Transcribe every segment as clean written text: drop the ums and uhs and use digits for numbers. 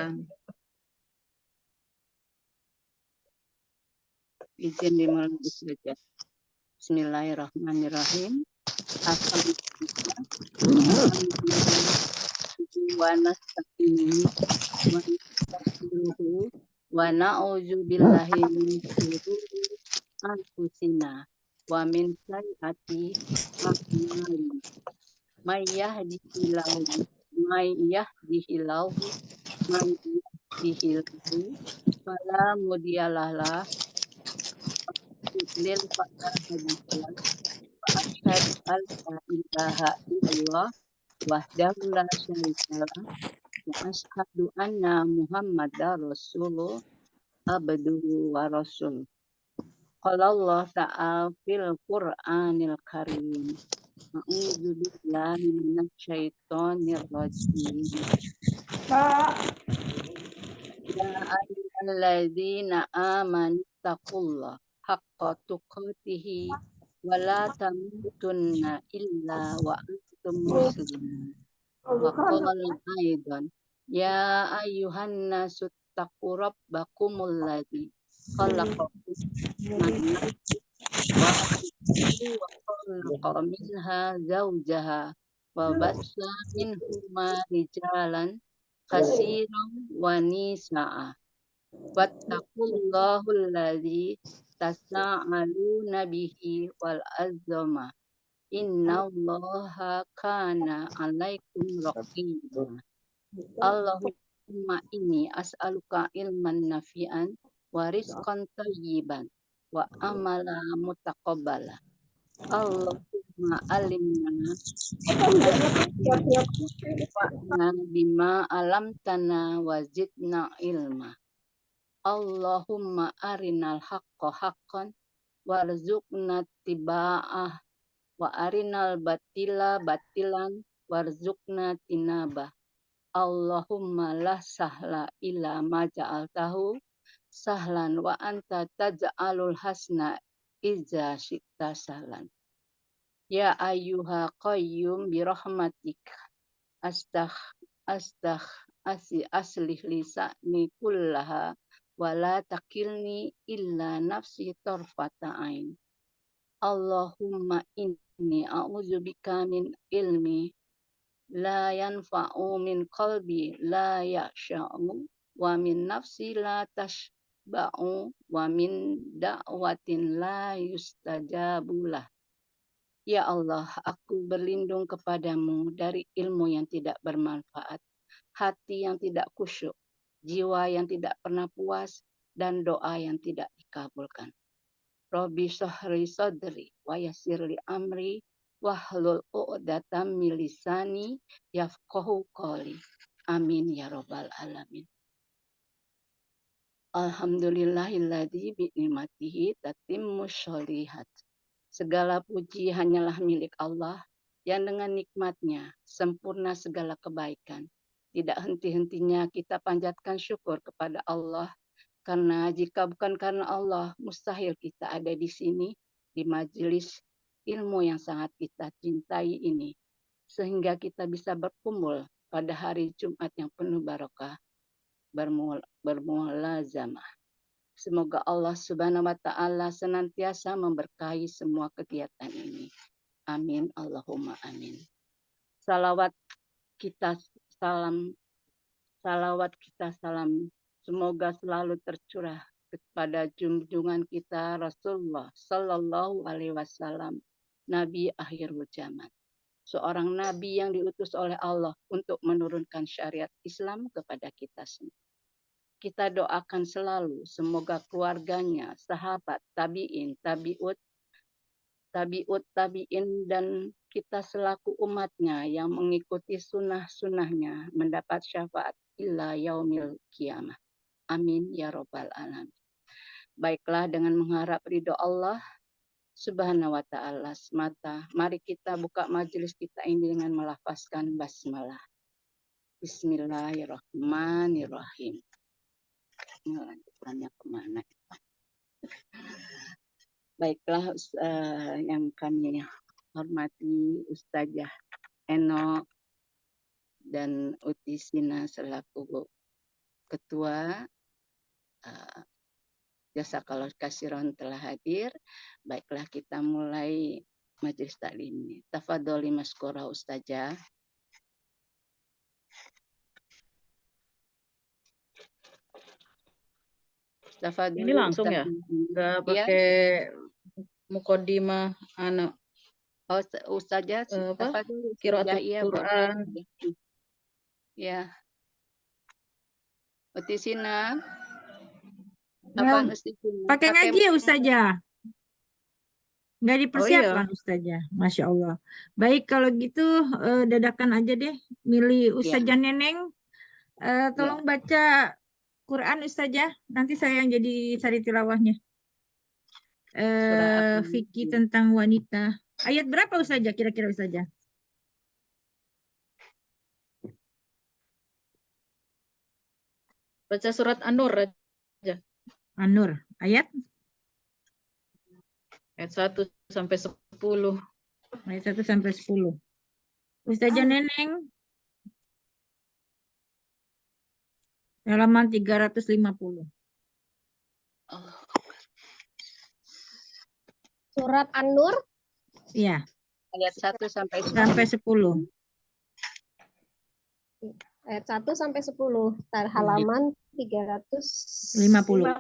Waalaikumsalam. Izin dimulai saja. Bismillahirrahmanirrahim. Alhamdulillah wa nasta'inu wa nastaghfiruhu wa na'udzu billahi min syururi anfusina wa min sayyiati a'malina. May yahdihillahu fala mudhillalah lil fala hadiyalah. Asyhadu an la ilaha illallah wahdahu la syarikalah wa asyhadu anna Muhammadar Rasulullah abduhu wa rasul. Qala Allah ta'ala fil Qur'anil Karim. A'udzu billahi minasyaitonir rajim. Ya ayyuhalladzina amanu taqullaha haqqa tuqatih wa la tamutunna illa wa antum muslimun. Wa qala aidan ya ayyuhan nasu taqu rabbakumul ladzi khalaqakum min nafsin wahidatin wa khalaqa minha zawjaha wa bassa minhuma rijalan katsiran wa nisaa. Wattaqullahal ladzi tasaaluna bihi wal azama. Innallaha kana 'alaikum raqiba. Allahumma inni as'aluka ilman nafi'an wa rizqan thayyiban wa amala mutaqabbala. Allahumma alimna wa bima alamtana wa zidna ilma. Allahumma arinal haqqa haqqan warzuqna tiba'ah wa arinal batila batilan warzuqna tinaba. Allahumma la sahla illa ma ja'altahu sahlan wa anta taj'alul hasna iza syi'ta sahlan. Ya ayyuha qayyum bi rahmatika aslih lisani kullaha wa la takilni illa nafsi tarfata ain. Allahumma inni a'udzubika min ilmi la yanfa'u min qalbi la yakhsha'u wa min nafsi la tashba'u wa min da'watin la yustajabulah. Ya Allah, aku berlindung kepadamu dari ilmu yang tidak bermanfaat, hati yang tidak khusyuk, jiwa yang tidak pernah puas, dan doa yang tidak dikabulkan. Rabbi shrah sadri wa yassir li amri wahlul 'uqdatam min lisani yafqahu qawli. Amin ya rabbal alamin. Alhamdulillahilladzi bi ni'matihi tatimmus sholihat. Segala puji hanyalah milik Allah yang dengan nikmatnya sempurna segala kebaikan. Tidak henti-hentinya kita panjatkan syukur kepada Allah. Karena jika bukan karena Allah, mustahil kita ada di sini, di majelis ilmu yang sangat kita cintai ini. Sehingga kita bisa berkumpul pada hari Jumat yang penuh barokah, bermulazamah. Semoga Allah Subhanahu wa Ta'ala senantiasa memberkahi semua kegiatan ini. Amin. Allahumma amin. Salawat kita salam. Semoga selalu tercurah kepada junjungan kita Rasulullah Sallallahu Alaihi Wasallam, Nabi akhir zaman. Seorang nabi yang diutus oleh Allah untuk menurunkan syariat Islam kepada kita semua. Kita doakan selalu semoga keluarganya, sahabat, tabi'in, tabi'in, dan kita selaku umatnya yang mengikuti sunnah-sunnahnya mendapat syafaat ila yaumil qiyamah. Amin ya rabbal alamin. Baiklah, dengan mengharap ridho Allah Subhanahu wa Ta'ala semata, mari kita buka majelis kita ini dengan melafazkan basmalah. Bismillahirrahmanirrahim. Lanjutannya kemana? Baiklah, yang kami hormati Ustazah Eno dan Uti Sina selaku Ketua Jazakallahu khairan telah hadir. Baiklah kita mulai majelis taklim ini. Tafadholi maskura Ustazah. Ini langsung ya? Nggak pakai mukodimah anak. Oh, Ustazah, tafadholi. Qiraatul Quran. Ya. Utisina. Apa pakai ngaji ya Ustazah? Nggak dipersiapkan Ustazah. Masya Allah. Baik kalau gitu dadakan aja deh. Milih Ustazah Neneng. Tolong baca Quran Ustazah. Nanti saya yang jadi sari tilawahnya. Fikih tentang wanita. Ayat berapa Ustazah kira-kira Ustazah? Baca surat An-Nur aja. An-Nur. Ayat 1 sampai 10. Ayat 1 sampai 10. Ustazah Neneng. Halaman 350. Surat An-Nur? Iya. Ayat 1 sampai 10. Ayat 1 sampai 10. Halaman 350.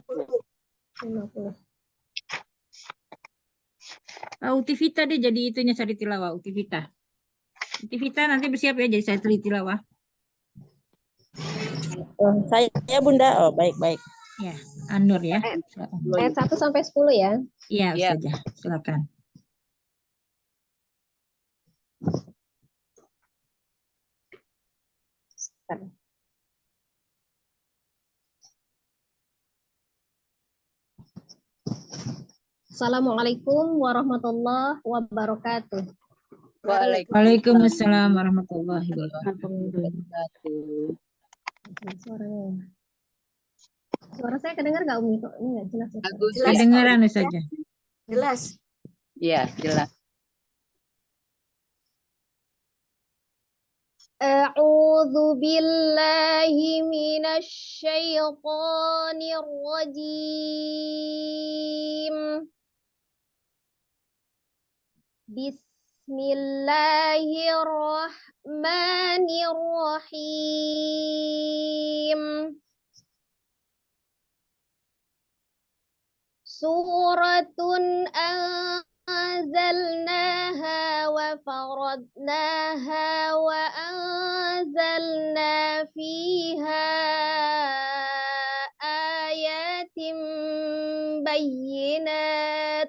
Utivita deh jadi itunya sari tilawah. Utivita nanti bersiap ya jadi sari tilawah. Saya Bunda. Oh, baik. Ya, An-Nur ya. Ayat 1 sampai 10 ya. Iya, Ustazah. Silakan. Assalamualaikum warahmatullahi wabarakatuh. Waalaikumsalam warahmatullahi wabarakatuh. Suara saya kedengar nggak Umi? Kok ini nggak jelas? Kedengaran saja. Jelas. Iya, jelas. A'udzu billahi minasy syaithanir rajim. Bismillahirrahmanirrahim. Suratun anzalnaha wa faradnaha wa anzalna fiha ayatin bayyinat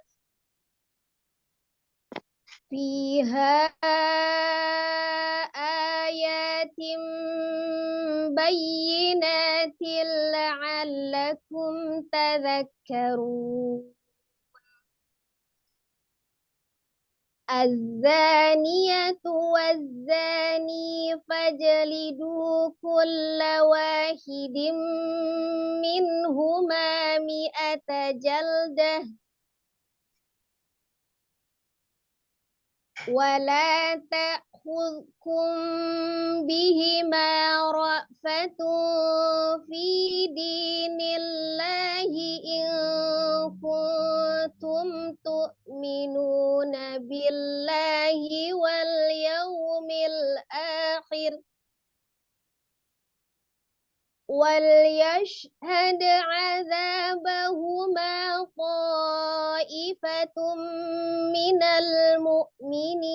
la'allakum tadhakkarun. Az-zaniyatu waz-zani fajlidu kulla wahidin minhuma mi'ata jaldah wala ta'khudhukum bihima ra'fatun fi dinillahi in kuntum tu'minuna billahi wal yawmil akhir وَلْيَشْهَدْ عَذَابَهُمَا طَائِفَةٌ مِّنَ الْمُؤْمِنِينَ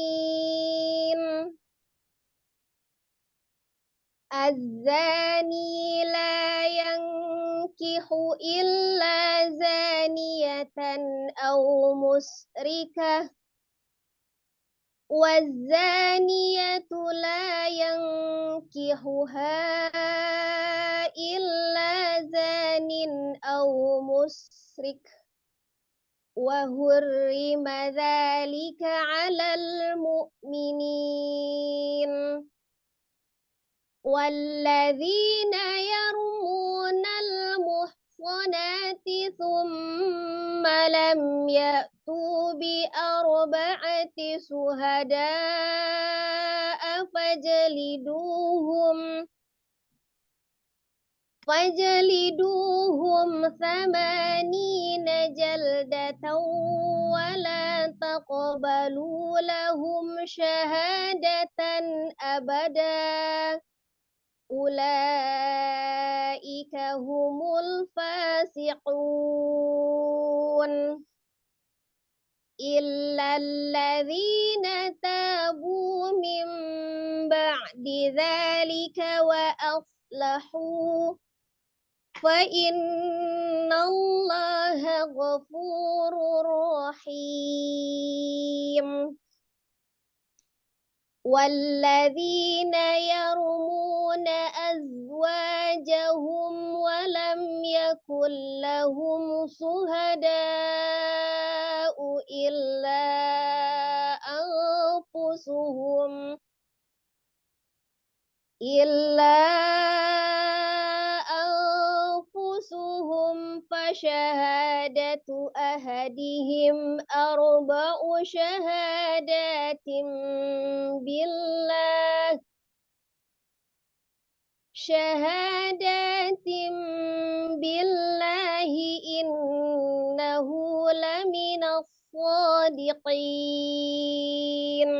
الزَّانِي لَا يَنكِحُ إِلَّا زَانِيَةً أَوْ مُشْرِكَةً وَالزَّانِيَةُ لَا يَنكِحُهَا إِلَّا زَانٍ أَوْ مُشْرِكٌ وَحُرِّمَ ذَلِكَ عَلَى الْمُؤْمِنِينَ وَالَّذِينَ يَرْمُونَ الْمُحْصَنَاتِ ثُمَّ لَمْ يَأْتُوا بِأَرْبَعَةِ شُهَدَاءَ فاجلدوهم 80 جلدة ولا تقبلوا لهم شهادة أبدا أولئك هم الفاسقون إلا الذين تابوا من بعد ذلك وأصلحوا فإن الله غفور رحيم والذين يرمون أزواجهم ولم يكن لهم شهداء إلا أنفسهم فشهادة أحدهم 4 شهادات بالله إنه لمن الصادقين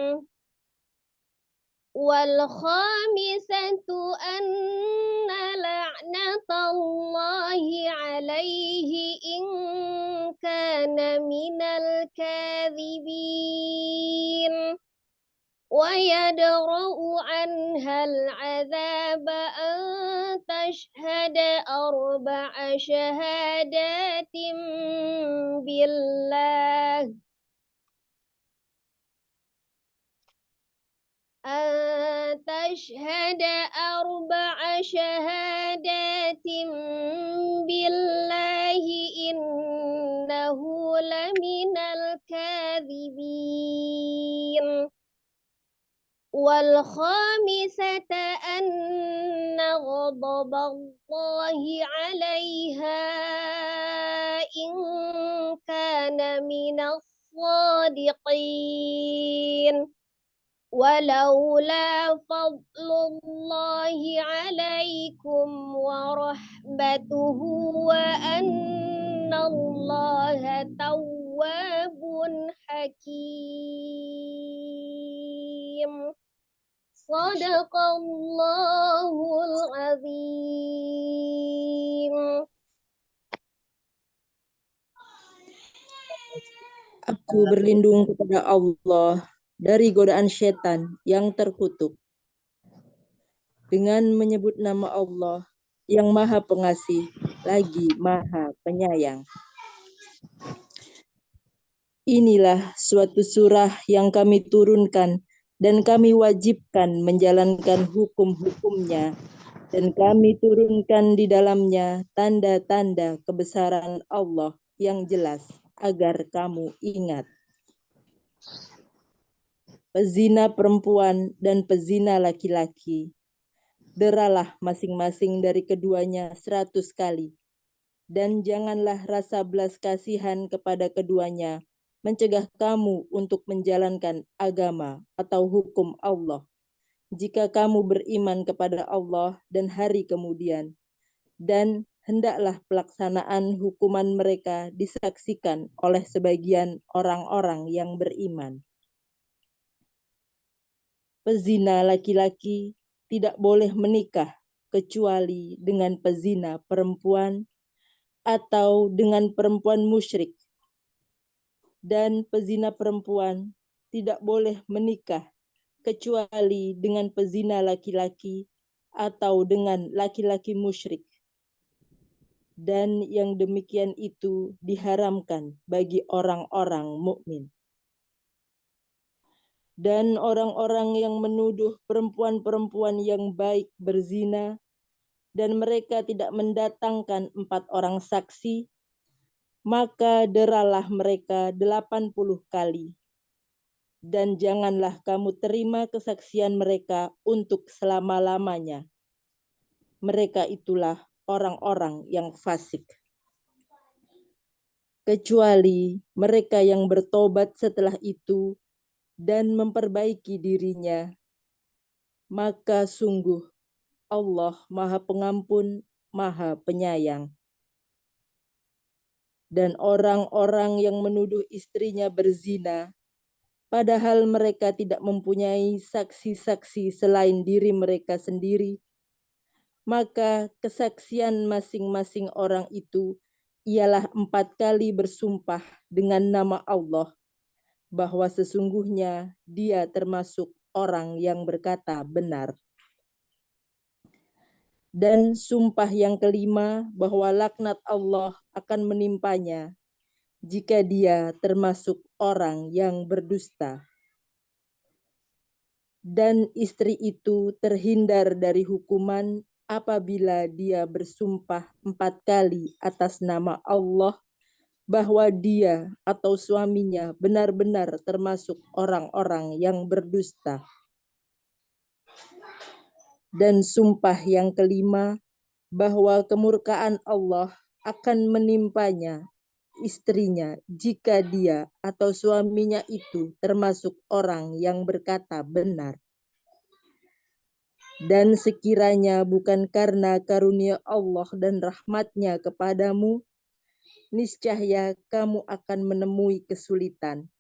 والخامسة أن لعنة الله عليه إن كان من الكاذبين ويدرأ عنها العذاب أن تشهد 4 شهادات بالله إنه لمن الكاذبين والخامسة أن غضب الله عليها إن كان من الصادقين ولولا فضل الله عليكم ورحمته وأن الله تواب حكيم صدق الله العظيم. Aku berlindung kepada Allah dari godaan setan yang terkutuk dengan menyebut nama Allah yang Maha Pengasih lagi Maha Penyayang. Inilah suatu surah yang kami turunkan dan kami wajibkan menjalankan hukum-hukumnya, dan kami turunkan di dalamnya tanda-tanda kebesaran Allah yang jelas agar kamu ingat. Pezina perempuan dan pezina laki-laki, deralah masing-masing dari keduanya 100 kali, dan janganlah rasa belas kasihan kepada keduanya mencegah kamu untuk menjalankan agama atau hukum Allah, jika kamu beriman kepada Allah dan hari kemudian, dan hendaklah pelaksanaan hukuman mereka disaksikan oleh sebagian orang-orang yang beriman. Pezina laki-laki tidak boleh menikah kecuali dengan pezina perempuan atau dengan perempuan musyrik, dan pezina perempuan tidak boleh menikah kecuali dengan pezina laki-laki atau dengan laki-laki musyrik, dan yang demikian itu diharamkan bagi orang-orang mukmin. Dan orang-orang yang menuduh perempuan-perempuan yang baik berzina, dan mereka tidak mendatangkan 4 orang saksi, maka deralah mereka 80 kali. Dan janganlah kamu terima kesaksian mereka untuk selama-lamanya. Mereka itulah orang-orang yang fasik. Kecuali mereka yang bertobat setelah itu dan memperbaiki dirinya, maka sungguh Allah Maha Pengampun Maha Penyayang. Dan orang-orang yang menuduh istrinya berzina, padahal mereka tidak mempunyai saksi-saksi selain diri mereka sendiri, maka kesaksian masing-masing orang itu ialah 4 kali bersumpah dengan nama Allah bahwa sesungguhnya dia termasuk orang yang berkata benar. Dan sumpah yang kelima bahwa laknat Allah akan menimpanya jika dia termasuk orang yang berdusta. Dan istri itu terhindar dari hukuman apabila dia bersumpah 4 kali atas nama Allah bahwa dia atau suaminya benar-benar termasuk orang-orang yang berdusta. Dan sumpah yang kelima bahwa kemurkaan Allah akan menimpanya istrinya jika dia atau suaminya itu termasuk orang yang berkata benar. Dan sekiranya bukan karena karunia Allah dan rahmatnya kepadamu, niscaya kamu akan menemui kesulitan.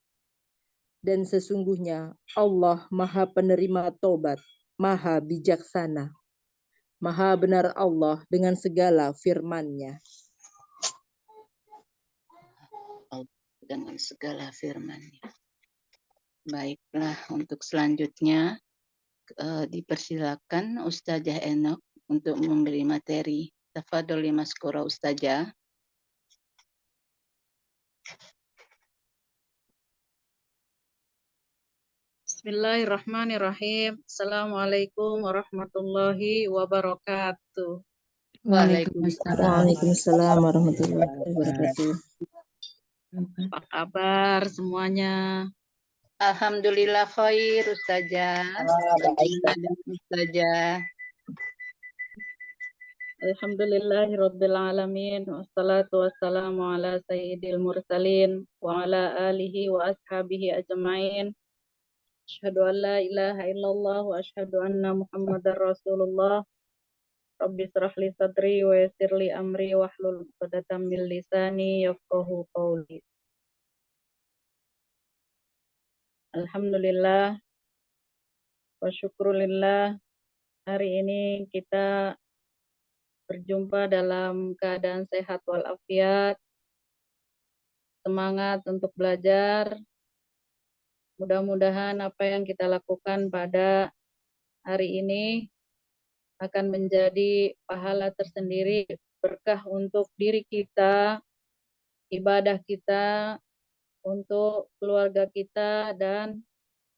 Dan sesungguhnya Allah Maha Penerima Tobat, Maha Bijaksana. Maha benar Allah dengan segala firman-Nya. Dengan segala firman-Nya. Baiklah, untuk selanjutnya dipersilakan Ustazah Enok untuk memberi materi. Tafadhol maskura Ustazah. Bismillahirrahmanirrahim. Assalamualaikum warahmatullahi wabarakatuh. Waalaikumsalam warahmatullahi wabarakatuh. Apa kabar semuanya? Alhamdulillah khair Ustazah. Ustazah. Alhamdulillahirabbil alamin. Wassalatu wassalamu ala sayyidil mursalin wa ala alihi wa ashabihi ajmain. Asyhadu an la ilaha illallah wa asyhadu anna Muhammadar Rasulullah. Rabbi shrah li sadri wa yassir li amri wahlul 'uqdatam min lisani yafqahu qawli. Alhamdulillah wa syukrulillah, hari ini kita berjumpa dalam keadaan sehat walafiat, semangat untuk belajar. Mudah-mudahan apa yang kita lakukan pada hari ini akan menjadi pahala tersendiri, berkah untuk diri kita, ibadah kita, untuk keluarga kita, dan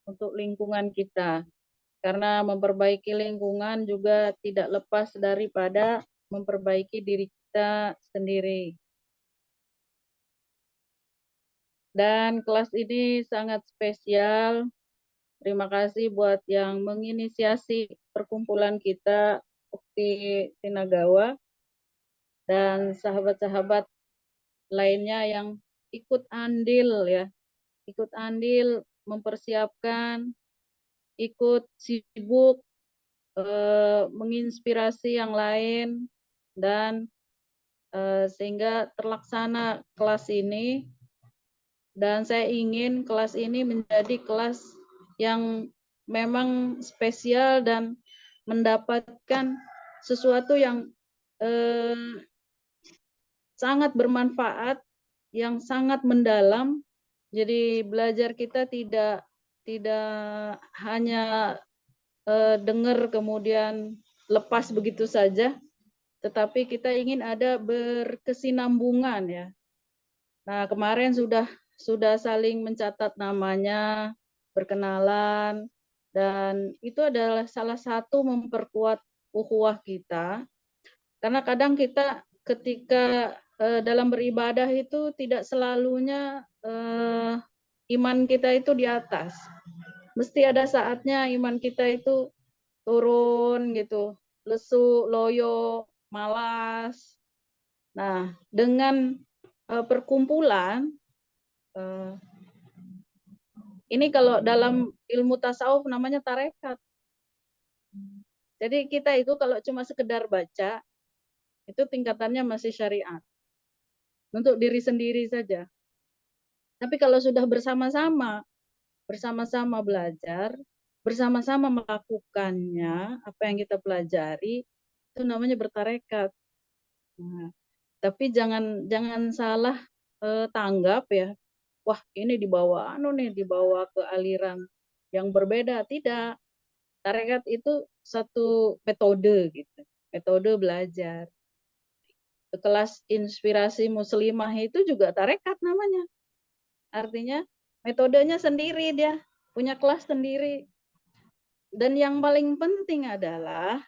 untuk lingkungan kita. Karena memperbaiki lingkungan juga tidak lepas daripada memperbaiki diri kita sendiri. Dan kelas ini sangat spesial. Terima kasih buat yang menginisiasi perkumpulan kita, Ukti Sinagawa, dan sahabat-sahabat lainnya yang ikut andil mempersiapkan, ikut sibuk menginspirasi yang lain, dan sehingga terlaksana kelas ini. Dan saya ingin kelas ini menjadi kelas yang memang spesial dan mendapatkan sesuatu yang sangat bermanfaat, yang sangat mendalam. Jadi belajar kita tidak hanya dengar kemudian lepas begitu saja, tetapi kita ingin ada berkesinambungan ya. Nah, kemarin sudah saling mencatat namanya, berkenalan, dan itu adalah salah satu memperkuat ukhuwah kita. Karena kadang kita ketika dalam beribadah itu tidak selalunya iman kita itu di atas. Mesti ada saatnya iman kita itu turun gitu, lesu, loyo, malas. Nah, dengan perkumpulan, ini kalau dalam ilmu tasawuf namanya tarekat. Jadi kita itu kalau cuma sekedar baca, itu tingkatannya masih syariat. Untuk diri sendiri saja. Tapi kalau sudah bersama-sama belajar, bersama-sama melakukannya, apa yang kita pelajari, itu namanya bertarekat. Nah, tapi jangan salah tanggap ya. Wah, ini dibawa dibawa ke aliran yang berbeda. Tidak. Tarekat itu satu metode gitu. Metode belajar. Kelas inspirasi muslimah itu juga tarekat namanya. Artinya metodenya sendiri, dia punya kelas sendiri. Dan yang paling penting adalah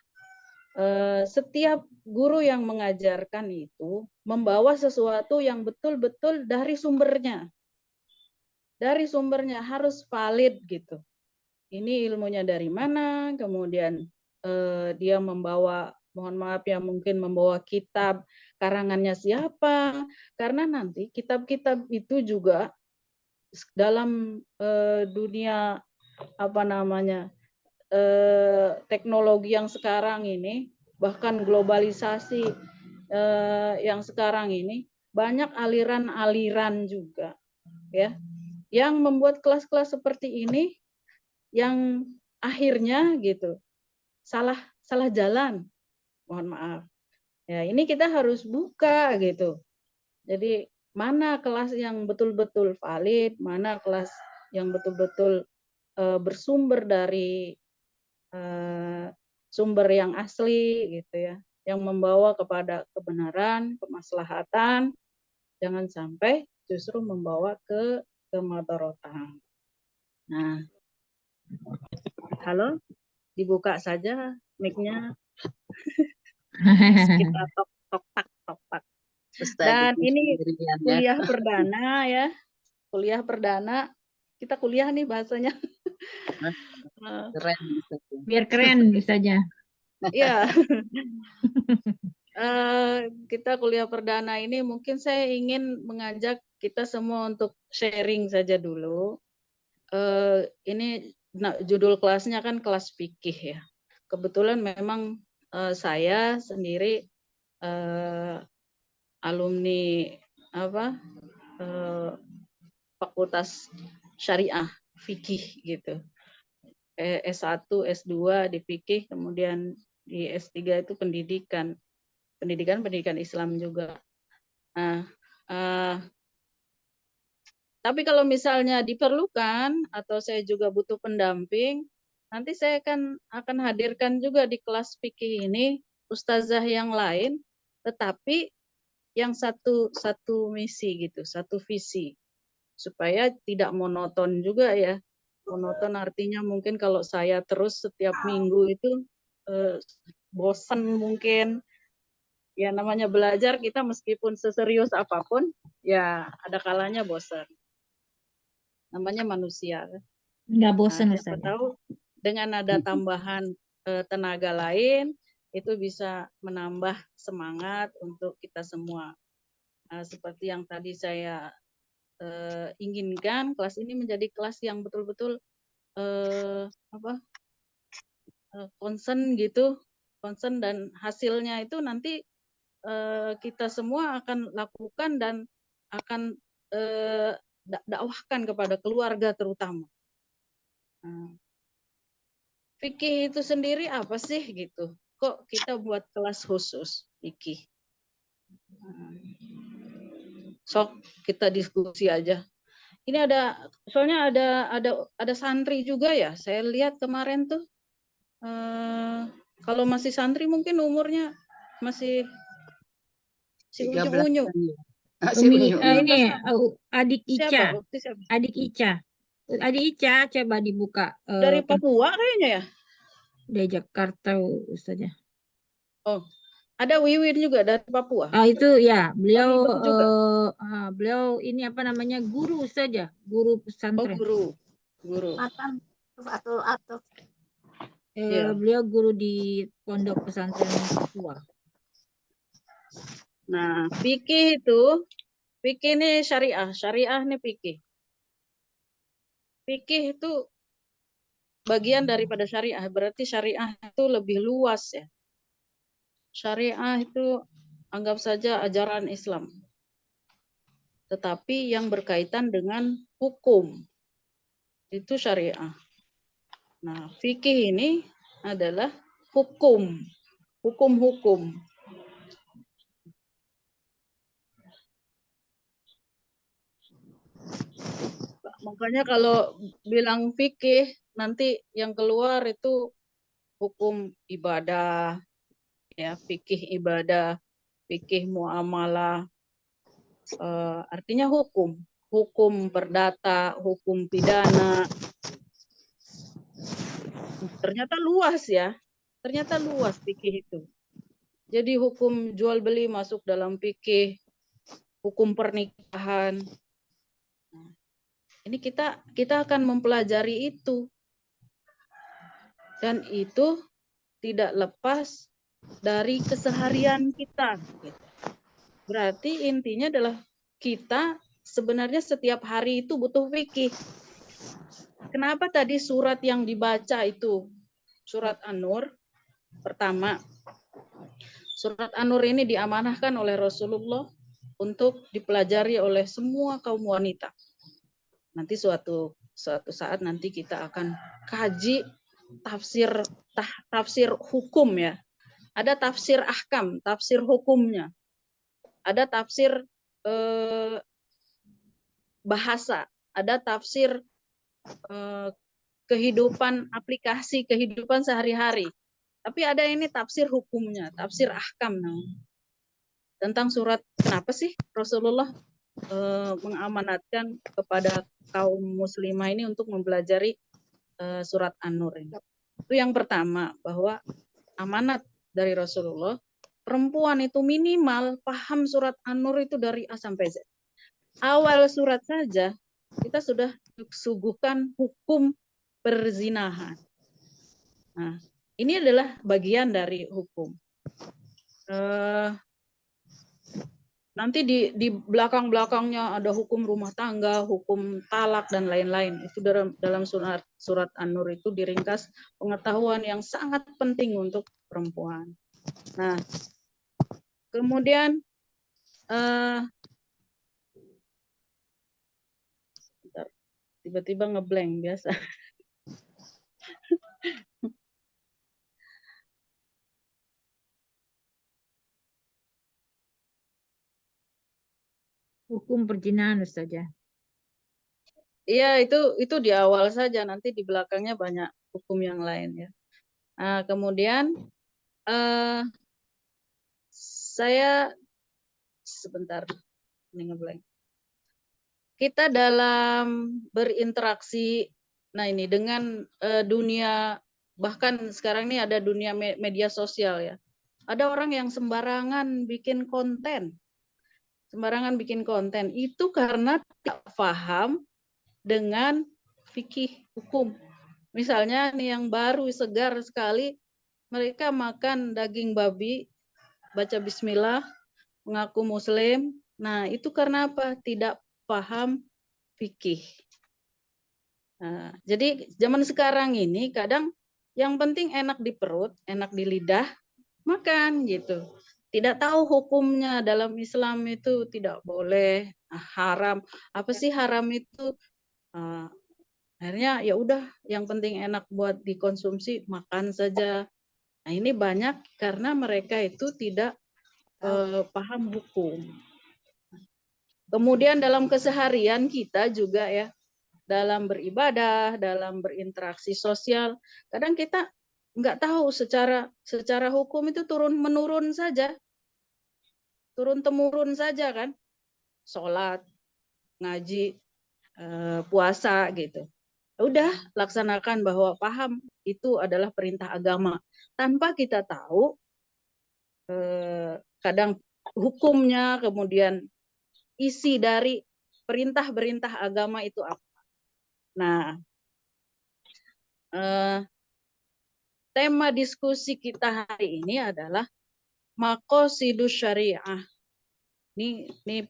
setiap guru yang mengajarkan itu membawa sesuatu yang betul-betul dari sumbernya. Dari sumbernya harus valid gitu. Ini ilmunya dari mana, kemudian dia membawa, mohon maaf ya, mungkin membawa kitab karangannya siapa, karena nanti kitab-kitab itu juga dalam dunia teknologi yang sekarang ini, bahkan globalisasi yang sekarang ini, banyak aliran-aliran juga ya yang membuat kelas-kelas seperti ini yang akhirnya gitu salah jalan, mohon maaf ya. Ini kita harus buka gitu. Jadi mana kelas yang betul-betul valid, mana kelas yang betul-betul bersumber dari sumber yang asli gitu ya, yang membawa kepada kebenaran, kemaslahatan, jangan sampai justru membawa ke kemadharatan. Nah, halo, dibuka saja mic-nya. Kita tok. Dan ini kuliah perdana ya. Kuliah perdana. Kita kuliah nih bahasanya. Keren. Biar keren saja. Iya. Kita kuliah perdana ini mungkin saya ingin mengajak kita semua untuk sharing saja dulu. Ini judul kelasnya kan kelas fikih ya. Kebetulan memang saya sendiri alumni Fakultas Syariah Fikih gitu. S1, S2 di fikih, kemudian di S3 itu pendidikan Islam juga. Nah, tapi kalau misalnya diperlukan atau saya juga butuh pendamping, nanti saya akan hadirkan juga di kelas fikih ini ustazah yang lain, tetapi yang satu misi gitu, satu visi, supaya tidak monoton juga ya. Monoton artinya mungkin kalau saya terus setiap minggu itu bosan mungkin. Ya namanya belajar, kita meskipun seserius apapun, ya ada kalanya bosan. Namanya manusia. Nggak bosan, siapa tahu dengan ada tambahan tenaga lain, itu bisa menambah semangat untuk kita semua. Seperti yang tadi saya inginkan, kelas ini menjadi kelas yang betul-betul concern gitu, concern, dan hasilnya itu nanti kita semua akan lakukan dan akan dakwahkan kepada keluarga terutama. Fikih itu sendiri apa sih gitu? Kok kita buat kelas khusus fikih? Sok kita diskusi aja. Ini soalnya ada santri juga ya. Saya lihat kemarin tuh kalau masih santri mungkin umurnya masih unyu-unyu. Ini adik Ica. Siapa? Adik Ica coba dibuka. Dari Papua kayaknya ya? Dari Jakarta Ustazah. Oh, ada Wiwin juga dari Papua. Itu ya, beliau beliau ini apa namanya, guru saja, guru pesantren. Oh, guru. Atau beliau guru di pondok pesantren Papua. Nah, fikih ini syariah nih fikih. Fikih itu bagian daripada syariah, berarti syariah itu lebih luas ya. Syariah itu anggap saja ajaran Islam. Tetapi yang berkaitan dengan hukum, itu syariah. Nah, fikih ini adalah hukum. Hukum-hukum. Makanya kalau bilang fikih, nanti yang keluar itu hukum ibadah, ya, fikih ibadah, fikih muamalah, artinya hukum, hukum perdata, hukum pidana. Ternyata luas ya, ternyata luas fikih itu. Jadi hukum jual beli masuk dalam fikih, hukum pernikahan. Nah, ini kita akan mempelajari itu, dan itu tidak lepas dari keseharian kita. Berarti intinya adalah kita sebenarnya setiap hari itu butuh fikih. Kenapa tadi surat yang dibaca itu surat An-Nur? Pertama, surat An-Nur ini diamanahkan oleh Rasulullah untuk dipelajari oleh semua kaum wanita. Nanti suatu saat nanti kita akan kaji tafsir hukum ya. Ada tafsir ahkam, tafsir hukumnya. Ada tafsir bahasa, ada tafsir kehidupan aplikasi, kehidupan sehari-hari. Tapi ada ini tafsir hukumnya, tafsir ahkam. Tentang surat, kenapa sih Rasulullah mengamanatkan kepada kaum muslimah ini untuk mempelajari surat An-Nur ini. Itu yang pertama, bahwa amanat dari Rasulullah, perempuan itu minimal paham surat An-Nur itu dari A sampai Z. Awal surat saja kita sudah disuguhkan hukum perzinahan. Nah, ini adalah bagian dari hukum. Nanti di belakang-belakangnya ada hukum rumah tangga, hukum talak, dan lain-lain. Itu dalam surat An-Nur itu diringkas pengetahuan yang sangat penting untuk perempuan. Nah, kemudian tiba-tiba ngeblank biasa. Hukum perzinahan saja. Iya, itu di awal saja, nanti di belakangnya banyak hukum yang lain ya. Nah, kemudian saya sebentar ini ngeblank. Kita dalam berinteraksi, nah ini dengan dunia, bahkan sekarang ini ada dunia media sosial ya. Ada orang yang sembarangan bikin konten. Itu karena tidak paham dengan fikih hukum. Misalnya nih yang baru segar sekali, mereka makan daging babi, baca bismillah, mengaku muslim. Nah, itu karena apa? Tidak paham fikih. Nah, jadi zaman sekarang ini kadang yang penting enak di perut, enak di lidah, makan gitu. Tidak tahu hukumnya dalam Islam itu tidak boleh, haram. Apa sih haram itu? Akhirnya ya udah, yang penting enak buat dikonsumsi, makan saja. Nah, ini banyak karena mereka itu tidak paham hukum. Kemudian dalam keseharian kita juga ya, dalam beribadah, dalam berinteraksi sosial, kadang kita nggak tahu secara hukum itu turun-menurun saja. Turun-temurun saja kan. Sholat, ngaji, puasa gitu. Udah laksanakan, bahwa paham itu adalah perintah agama. Tanpa kita tahu kadang hukumnya, kemudian isi dari perintah-perintah agama itu apa. Nah, tema diskusi kita hari ini adalah maqasidus syariah. Ini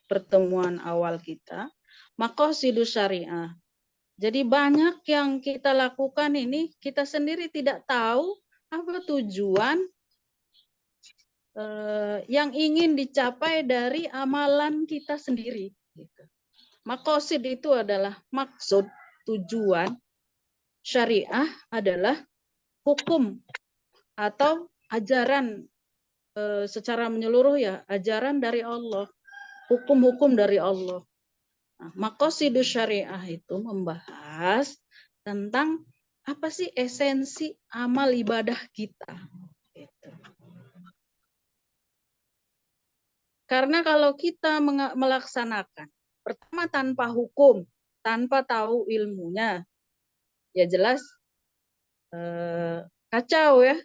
pertemuan awal kita. Maqasidus syariah. Jadi banyak yang kita lakukan ini kita sendiri tidak tahu apa tujuan yang ingin dicapai dari amalan kita sendiri. Gitu. Maqasid itu adalah maksud, tujuan. Syariah adalah hukum atau ajaran secara menyeluruh ya, ajaran dari Allah, hukum-hukum dari Allah. Nah, maqasidus syariah itu membahas tentang apa sih esensi amal ibadah kita. Gitu. Karena kalau kita melaksanakan, pertama tanpa hukum, tanpa tahu ilmunya, ya jelas kacau ya,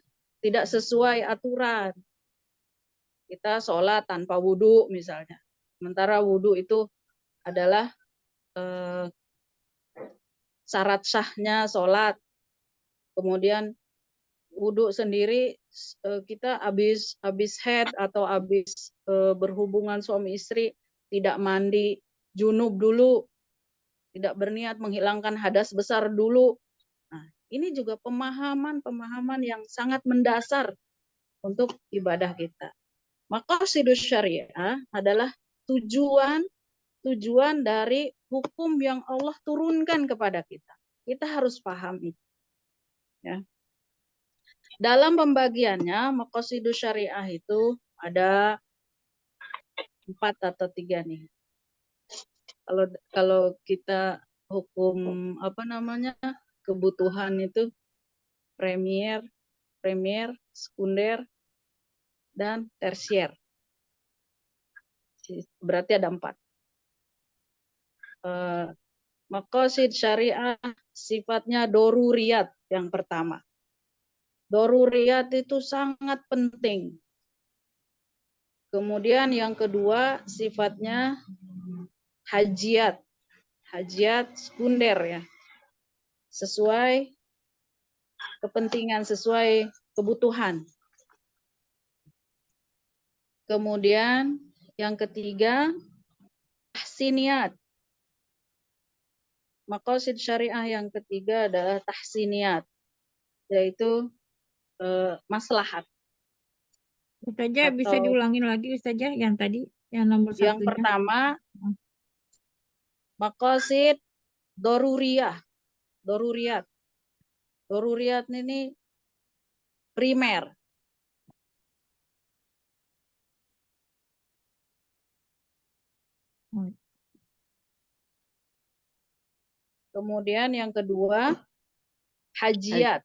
tidak sesuai aturan. Kita sholat tanpa wudhu misalnya. Sementara wudhu itu adalah syarat sahnya sholat. Kemudian wudhu sendiri kita habis haid atau habis berhubungan suami istri tidak mandi junub dulu, tidak berniat menghilangkan hadas besar dulu. Nah, ini juga pemahaman yang sangat mendasar untuk ibadah kita. Maqasidus syariah adalah tujuan dari hukum yang Allah turunkan kepada kita. Kita harus paham itu. Ya. Dalam pembagiannya, maqasidus syariah itu ada 4 atau 3 nih. Kalau kita hukum kebutuhan itu premier, sekunder, dan tersier. Berarti ada 4. Maqasid syariah sifatnya doruriyat yang pertama. Doruriyat itu sangat penting. Kemudian yang kedua sifatnya hajiat. Hajiat sekunder ya. Sesuai kepentingan, sesuai kebutuhan. Kemudian yang ketiga tahsiniyat. Maqasid syariah yang ketiga adalah tahsiniyat, yaitu maslahat. Ustazah bisa diulangin lagi Ustazah yang tadi, yang nomor 1-nya. Yang pertama maqasid doruriyat. Doruriyat ini primer. Kemudian yang kedua hajiat.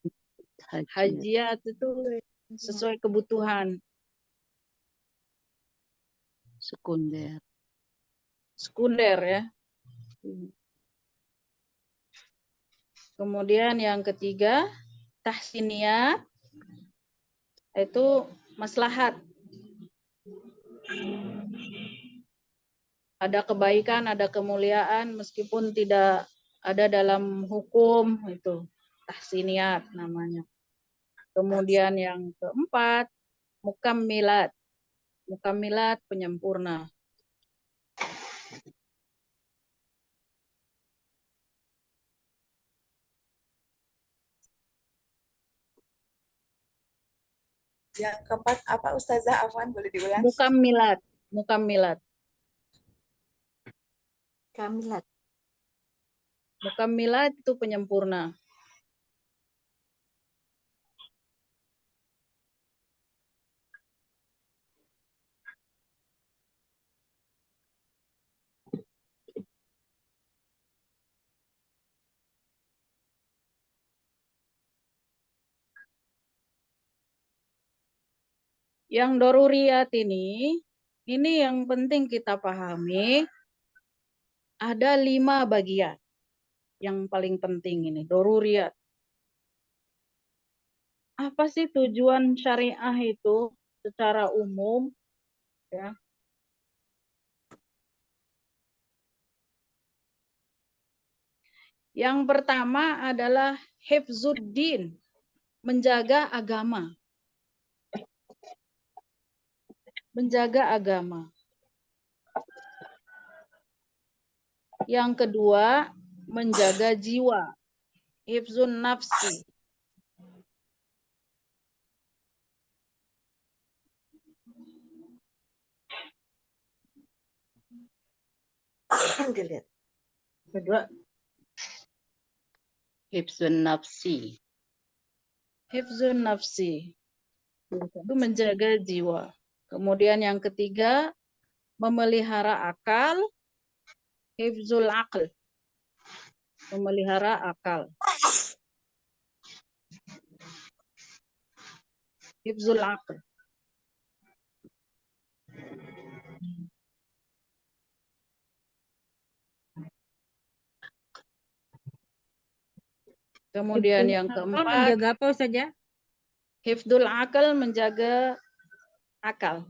Hajiat itu sesuai kebutuhan. Sekunder ya. Kemudian yang ketiga tahsiniyat, itu maslahat. Ada kebaikan, ada kemuliaan meskipun tidak ada dalam hukum, itu tahsiniyat namanya. Kemudian yang keempat mukammilat. Mukammilat penyempurna. Yang keempat apa Ustazah? Afwan, boleh diulang? Mukammilat. Mukammilat itu penyempurna. Yang doruriyat ini yang penting kita pahami, ada 5 bagian. Yang paling penting ini, doruriyat. Apa sih tujuan syariah itu secara umum? Ya. Yang pertama adalah hifzuddin, menjaga agama. Menjaga agama. Yang kedua, menjaga jiwa. Hifzun nafsi. Dilihat. Kedua, hifzun nafsi. hifzun nafsi. Itu menjaga jiwa. Kemudian yang ketiga, memelihara akal, hifzul aql. Memelihara akal. Hifzul aql. Kemudian yang keempat, menjaga apa saja? hifdzul akal, menjaga akal.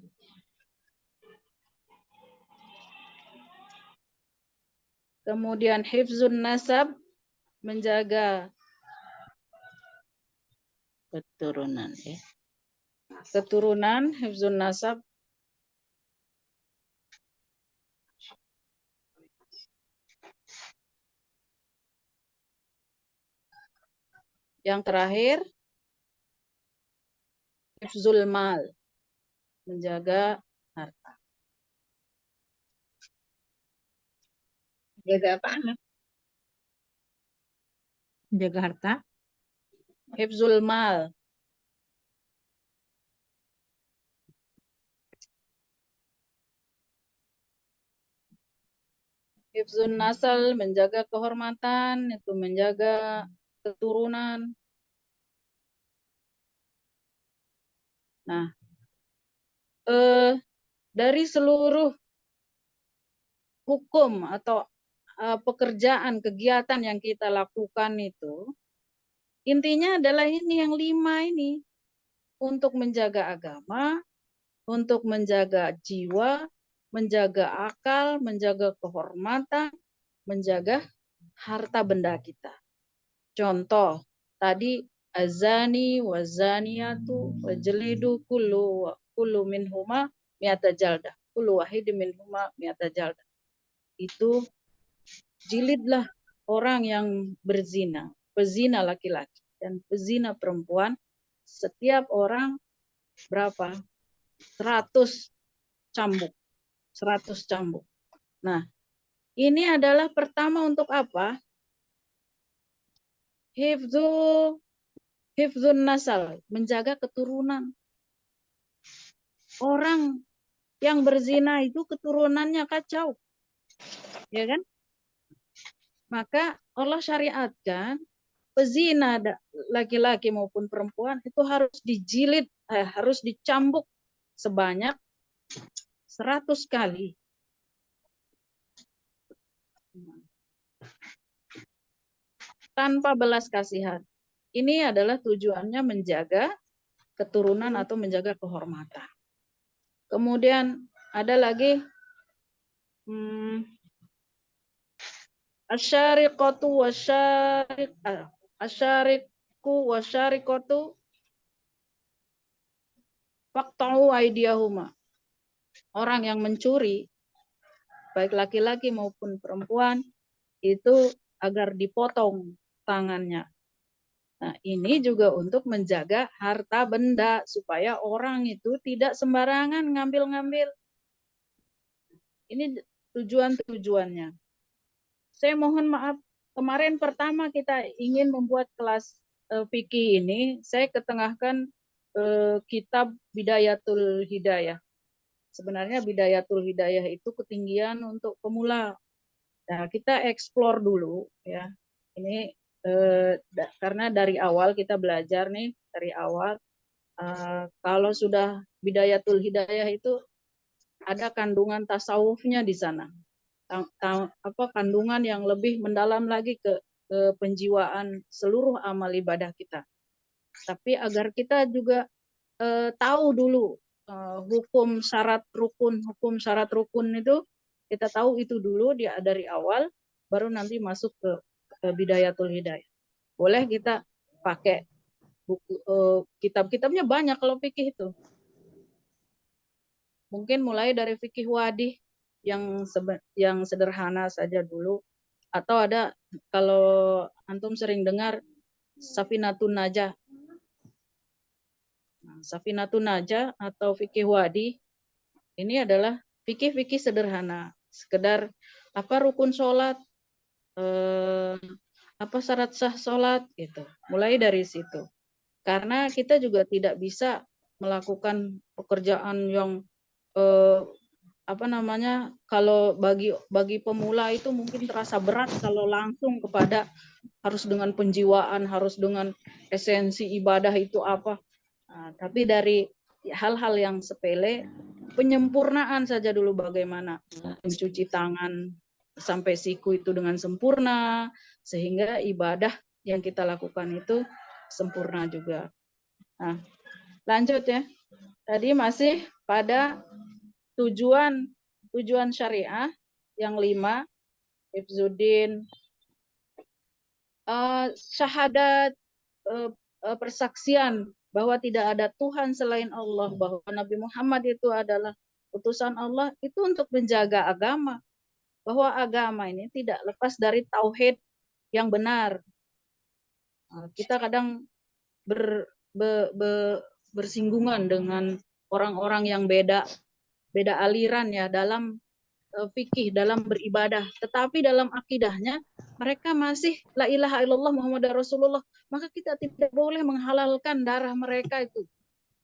Kemudian hifzun nasab, menjaga Keturunan ya. keturunan, hifzun nasab. Yang terakhir, hifzul mal, menjaga harta. Jaga apa? Jaga harta. Hifzul mal. Hifzun nasal, menjaga kehormatan, itu menjaga keturunan. Nah, dari seluruh hukum atau pekerjaan, kegiatan yang kita lakukan itu, intinya adalah ini yang 5 ini. Untuk menjaga agama, untuk menjaga jiwa, menjaga akal, menjaga kehormatan, menjaga harta benda kita. Contoh, tadi azani wazaniatu wajlidu kullu minhuma mi'ata jaldah. Kullu wahid minhuma mi'ata jaldah. Itu jilidlah orang yang berzina, pezina laki-laki dan pezina perempuan, setiap orang berapa? 100 cambuk. 100 cambuk. Nah, ini adalah pertama untuk apa? Hifdzun nasal, menjaga keturunan. Orang yang berzina itu keturunannya kacau. Ya kan? Maka Allah syariatkan pezina laki-laki maupun perempuan itu harus dijilid, harus dicambuk sebanyak 100 kali. Tanpa belas kasihan. Ini adalah tujuannya menjaga keturunan atau menjaga kehormatan. Kemudian ada lagi asyariqatu wasyariqatu faqta'u aydiyahuma. Orang yang mencuri, baik laki-laki maupun perempuan, itu agar dipotong tangannya. Nah, ini juga untuk menjaga harta benda supaya orang itu tidak sembarangan ngambil-ngambil. Ini tujuan-tujuannya. Saya mohon maaf, kemarin pertama kita ingin membuat kelas fikih ini, saya ketengahkan kitab Bidayatul Hidayah. Sebenarnya Bidayatul Hidayah itu ketinggian untuk pemula. Nah, kita explore dulu ya. Ini karena dari awal kita belajar nih, dari awal kalau sudah Bidayatul Hidayah itu ada kandungan tasawufnya di sana. Kandungan yang lebih mendalam lagi ke penjiwaan seluruh amal ibadah kita. Tapi agar kita juga tahu dulu hukum syarat rukun itu, kita tahu itu dulu dari awal, baru nanti masuk ke Bidayatul Hidayah. Boleh kita pakai buku kitab-kitabnya banyak kalau fikih itu. Mungkin mulai dari fikih wadih yang sederhana saja dulu, atau ada kalau antum sering dengar Safinatun Najah. Safinatun Najah atau fikih wadih ini adalah fikih-fikih sederhana, sekedar apa rukun sholat, apa syarat sah sholat gitu. Mulai dari situ. Karena kita juga tidak bisa melakukan pekerjaan yang apa namanya, kalau bagi pemula itu mungkin terasa berat kalau langsung kepada harus dengan penjiwaan, harus dengan esensi ibadah itu apa. Nah, tapi dari hal-hal yang sepele, penyempurnaan saja dulu, bagaimana mencuci tangan sampai siku itu dengan sempurna, sehingga ibadah yang kita lakukan itu sempurna juga. Nah, lanjut ya. Tadi masih pada tujuan syariah yang 5, hifzuddin, syahadat, persaksian bahwa tidak ada Tuhan selain Allah, bahwa Nabi Muhammad itu adalah utusan Allah, itu untuk menjaga agama, bahwa agama ini tidak lepas dari tauhid yang benar. Kita kadang bersinggungan dengan orang-orang yang beda aliran ya dalam fikih, dalam beribadah, tetapi dalam akidahnya mereka masih la ilaha illallah Muhammad Rasulullah. Maka kita tidak boleh menghalalkan darah mereka itu,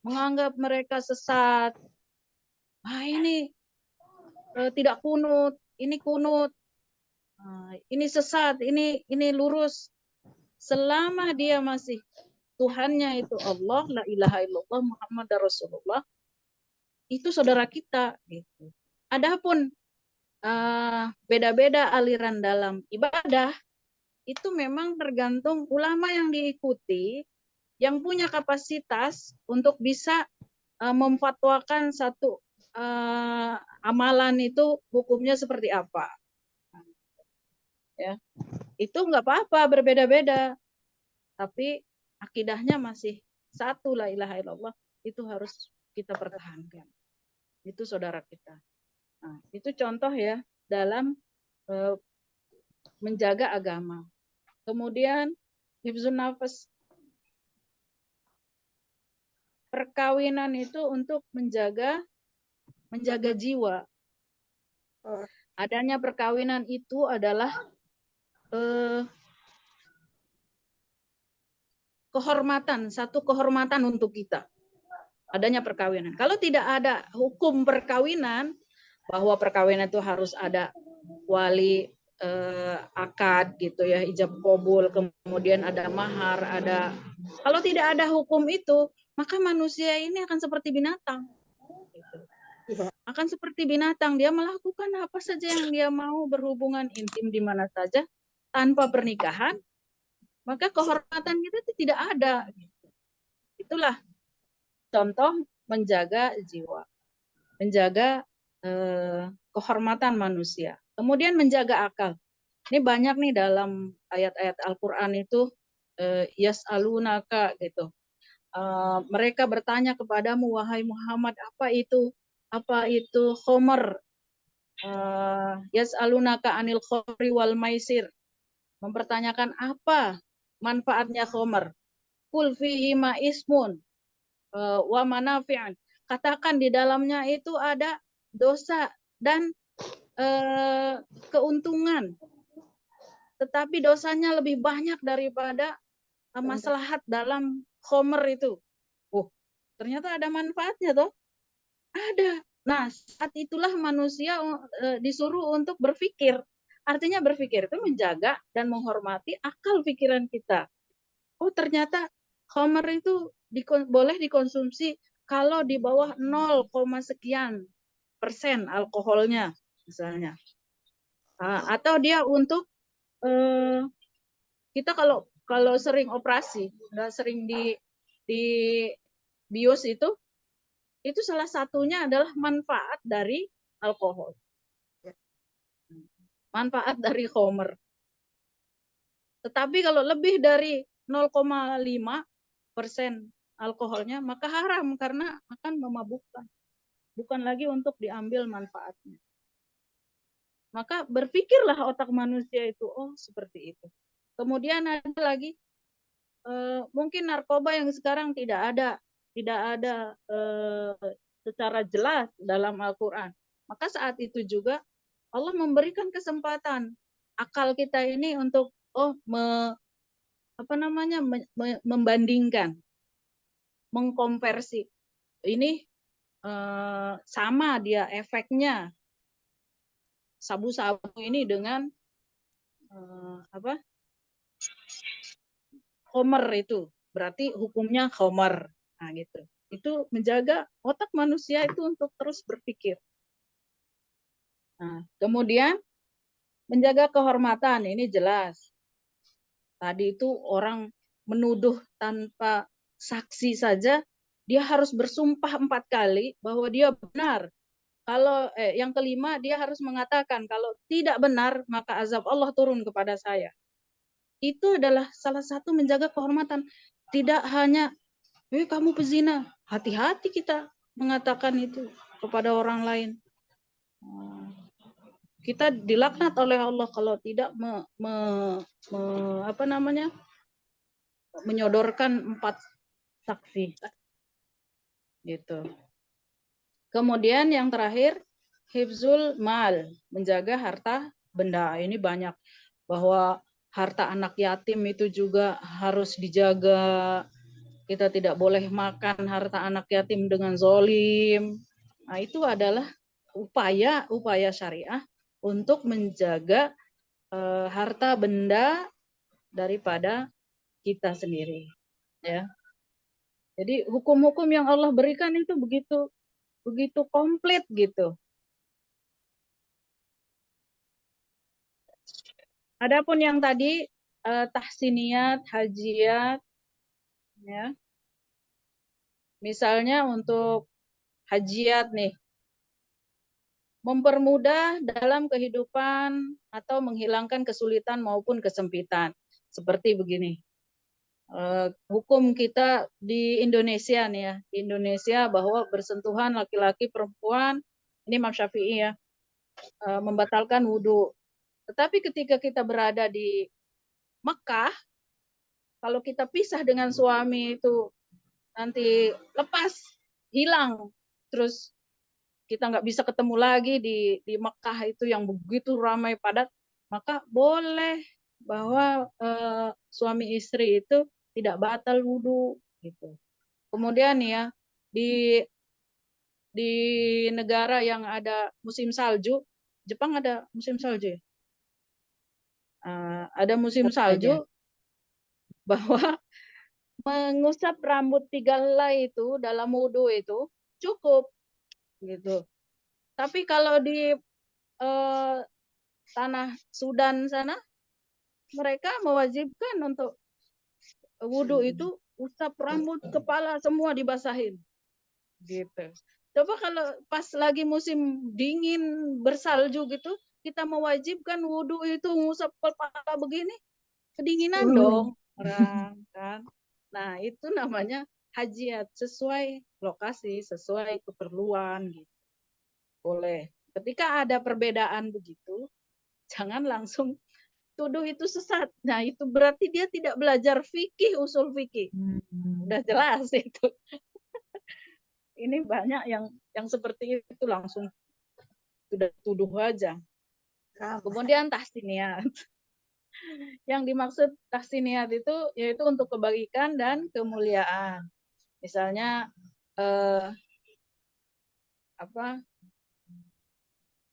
menganggap mereka sesat. Ini tidak kunut, ini kunut, ini sesat, ini lurus. Selama dia masih Tuhannya itu Allah, la ilaha illallah Muhammad Rasulullah, itu saudara kita gitu. Adapun beda-beda aliran dalam ibadah itu memang tergantung ulama yang diikuti, yang punya kapasitas untuk bisa memfatwakan satu amalan itu hukumnya seperti apa. Ya, itu nggak apa-apa, berbeda-beda, tapi akidahnya masih satu, la ilaha illallah, itu harus kita pertahankan. Itu saudara kita. Nah, itu contoh ya dalam menjaga agama. Kemudian hifzun nafas, perkawinan itu untuk menjaga jiwa. Adanya perkawinan itu adalah kehormatan, satu kehormatan untuk kita. Adanya perkawinan. Kalau tidak ada hukum perkawinan, bahwa perkawinan itu harus ada wali, akad gitu ya, ijab qabul, kemudian ada mahar, ada. Kalau tidak ada hukum itu, maka manusia ini akan seperti binatang. Gitu. Akan seperti binatang, dia melakukan apa saja yang dia mau, berhubungan intim di mana saja tanpa pernikahan, maka kehormatan kita tidak ada. Itulah contoh menjaga jiwa, menjaga kehormatan manusia. Kemudian menjaga akal. Ini banyak nih dalam ayat-ayat Al-Quran itu, yas'alunaka gitu. Mereka bertanya kepadamu, wahai Muhammad, apa itu khomer? Yas'alunaka anil khomri wal maisir. Mempertanyakan apa manfaatnya khomer. Kul fihi ma ismun wa manafi'an. Katakan di dalamnya itu ada dosa dan keuntungan. Tetapi dosanya lebih banyak daripada maslahat dalam khomer itu. Ternyata ada manfaatnya toh? Ada. Nah, saat itulah manusia disuruh untuk berpikir. Artinya berpikir itu menjaga dan menghormati akal pikiran kita. Oh, ternyata khomer itu boleh dikonsumsi kalau di bawah 0, sekian persen alkoholnya misalnya. Atau dia untuk kita kalau sering operasi, nggak sering di bios itu salah satunya adalah manfaat dari alkohol, manfaat dari khomer. Tetapi kalau lebih dari 0,5% alkoholnya, maka haram karena akan memabukkan, bukan lagi untuk diambil manfaatnya. Maka berpikirlah otak manusia itu, oh seperti itu. Kemudian ada lagi, mungkin narkoba yang sekarang tidak ada secara jelas dalam Al-Quran. Maka saat itu juga Allah memberikan kesempatan akal kita ini untuk membandingkan, mengkonversi. Ini sama dia efeknya sabu-sabu ini dengan khomer itu, berarti hukumnya khomer. Nah, gitu. Itu menjaga otak manusia itu untuk terus berpikir. Nah, kemudian menjaga kehormatan, ini jelas. Tadi itu orang menuduh tanpa saksi saja, dia harus bersumpah 4 kali bahwa dia benar. Kalau yang kelima, dia harus mengatakan kalau tidak benar, maka azab Allah turun kepada saya. Itu adalah salah satu menjaga kehormatan. Tidak hanya, kamu pezina. Hati-hati kita mengatakan itu kepada orang lain. Kita dilaknat oleh Allah kalau tidak menyodorkan 4 saksi. Gitu. Kemudian yang terakhir, hifzul mal, menjaga harta benda. Ini banyak, bahwa harta anak yatim itu juga harus dijaga. Kita tidak boleh makan harta anak yatim dengan zolim. Nah, itu adalah upaya syariah untuk menjaga harta benda daripada kita sendiri. Ya. Jadi hukum-hukum yang Allah berikan itu begitu komplit gitu. Adapun yang tadi tahsiniyat, hajiat, ya. Misalnya untuk hajiat nih, mempermudah dalam kehidupan atau menghilangkan kesulitan maupun kesempitan. Seperti begini, hukum kita di Indonesia nih ya, di Indonesia bahwa bersentuhan laki-laki perempuan, ini Imam Syafi'i ya, membatalkan wudhu. Tetapi ketika kita berada di Mekah, kalau kita pisah dengan suami itu nanti lepas, hilang, terus kita nggak bisa ketemu lagi di Mekah itu yang begitu ramai padat, maka boleh bahwa suami istri itu tidak batal wudhu gitu. Kemudian ya di negara yang ada musim salju, Jepang ada musim salju ya? Ada musim salju, bahwa mengusap rambut 3 helai itu dalam wudhu itu cukup gitu. Tapi kalau di tanah Sudan sana, mereka mewajibkan untuk wudhu itu usap rambut, kepala semua dibasahin gitu. Coba kalau pas lagi musim dingin bersalju gitu, kita mewajibkan wudhu itu ngusap kepala begini, kedinginan dong orang kan. Nah, itu namanya hajiat, sesuai lokasi, sesuai keperluan gitu. Boleh. Ketika ada perbedaan begitu, jangan langsung tuduh itu sesat. Nah, itu berarti dia tidak belajar fikih, usul fikih. Udah jelas itu. Ini banyak yang seperti itu, langsung sudah tuduh aja. Kemudian tahsiniyat. Yang dimaksud tahsiniyat itu yaitu untuk kebaikan dan kemuliaan. Misalnya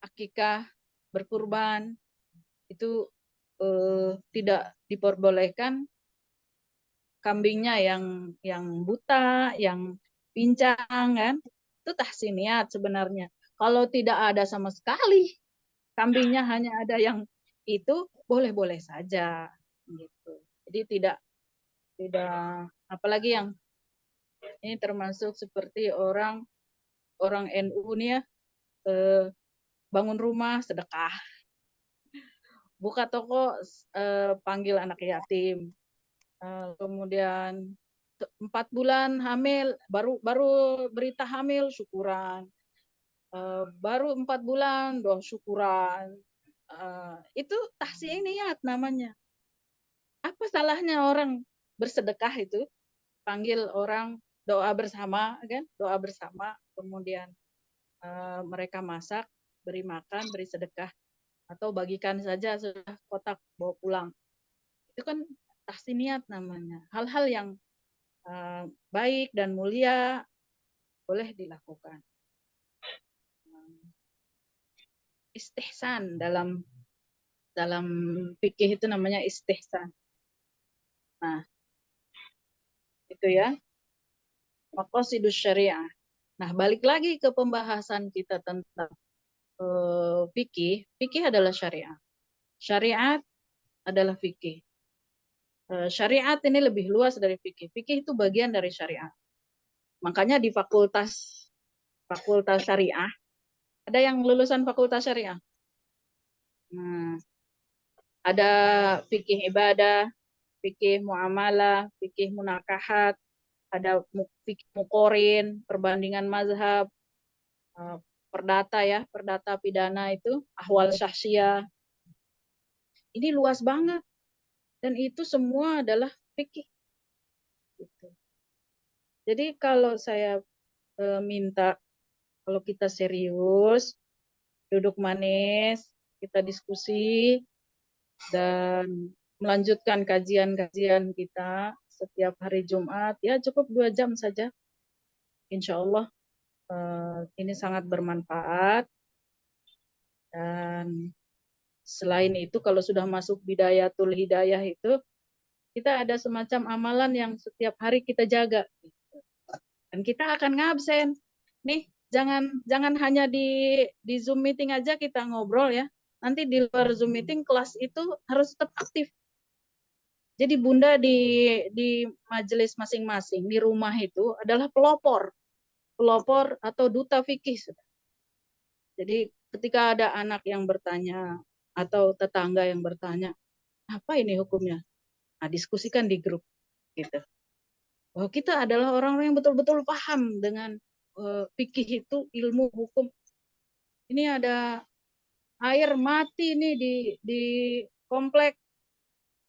akikah, berkurban itu tidak diperbolehkan kambingnya yang buta, yang pincang kan, itu tahsiniyat sebenarnya. Kalau tidak ada sama sekali, kambingnya hanya ada yang itu, boleh-boleh saja gitu. Jadi tidak apalagi yang ini termasuk seperti orang NU nih ya, bangun rumah sedekah, buka toko panggil anak yatim, kemudian 4 bulan hamil, baru berita hamil syukuran, baru 4 bulan doa syukuran, itu tahsiniyat namanya. Apa salahnya orang bersedekah itu, panggil orang doa bersama kan, doa bersama, kemudian mereka masak, beri makan, beri sedekah. atau bagikan saja sudah kotak bawa pulang. Itu kan tahsiniyat namanya. Hal-hal yang baik dan mulia boleh dilakukan. Istihsan dalam fikih itu namanya istihsan. Nah, itu ya. Maqasidus syariah. Nah, balik lagi ke pembahasan kita tentang fikih. Fikih adalah syariat. Syariat adalah fikih. Syariat ini lebih luas dari fikih. Fikih itu bagian dari syariat. Makanya di fakultas syariah, ada yang lulusan fakultas syariah. Nah, ada fikih ibadah, fikih muamalah, fikih munakahat, ada fikih muqorin, perbandingan mazhab, perdata ya, perdata pidana itu, ahwal syahsiyah. Ini luas banget. Dan itu semua adalah fikih. Gitu. Jadi kalau saya minta, kalau kita serius, duduk manis, kita diskusi, dan melanjutkan kajian-kajian kita setiap hari Jumat, ya cukup 2 jam saja. Insya Allah ini sangat bermanfaat. Dan selain itu, kalau sudah masuk bidayatul hidayah itu, kita ada semacam amalan yang setiap hari kita jaga. Dan kita akan ngabsen. Nih, jangan hanya di Zoom meeting aja kita ngobrol ya. Nanti di luar Zoom meeting, kelas itu harus tetap aktif. Jadi Bunda di majelis masing-masing, di rumah itu adalah pelopor atau duta fikih. Jadi ketika ada anak yang bertanya atau tetangga yang bertanya, apa ini hukumnya? Nah, diskusikan di grup gitu. Bahwa kita adalah orang-orang yang betul-betul paham dengan fikih itu, ilmu hukum. Ini ada air mati nih di komplek.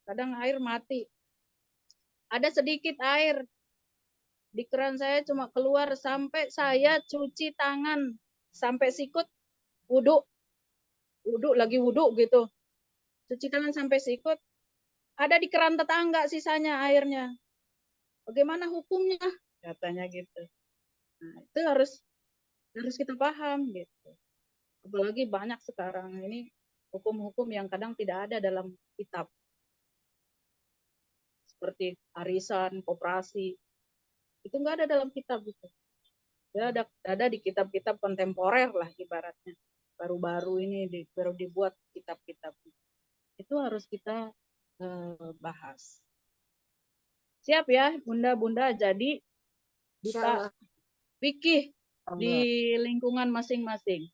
Kadang air mati. Ada sedikit air di keran saya cuma keluar sampai saya cuci tangan sampai sikut, wudhu lagi wudhu gitu, cuci tangan sampai sikut, ada di keran tetangga sisanya airnya, bagaimana hukumnya katanya gitu. Nah, itu harus kita paham gitu. Apalagi banyak sekarang ini hukum-hukum yang kadang tidak ada dalam kitab, seperti arisan, koperasi, itu nggak ada dalam kitab gitu. Ya, ada di kitab-kitab kontemporer lah ibaratnya. Baru-baru ini baru dibuat kitab-kitab. Itu harus kita bahas. Siap ya, Bunda-bunda, jadi kita fikih di lingkungan masing-masing.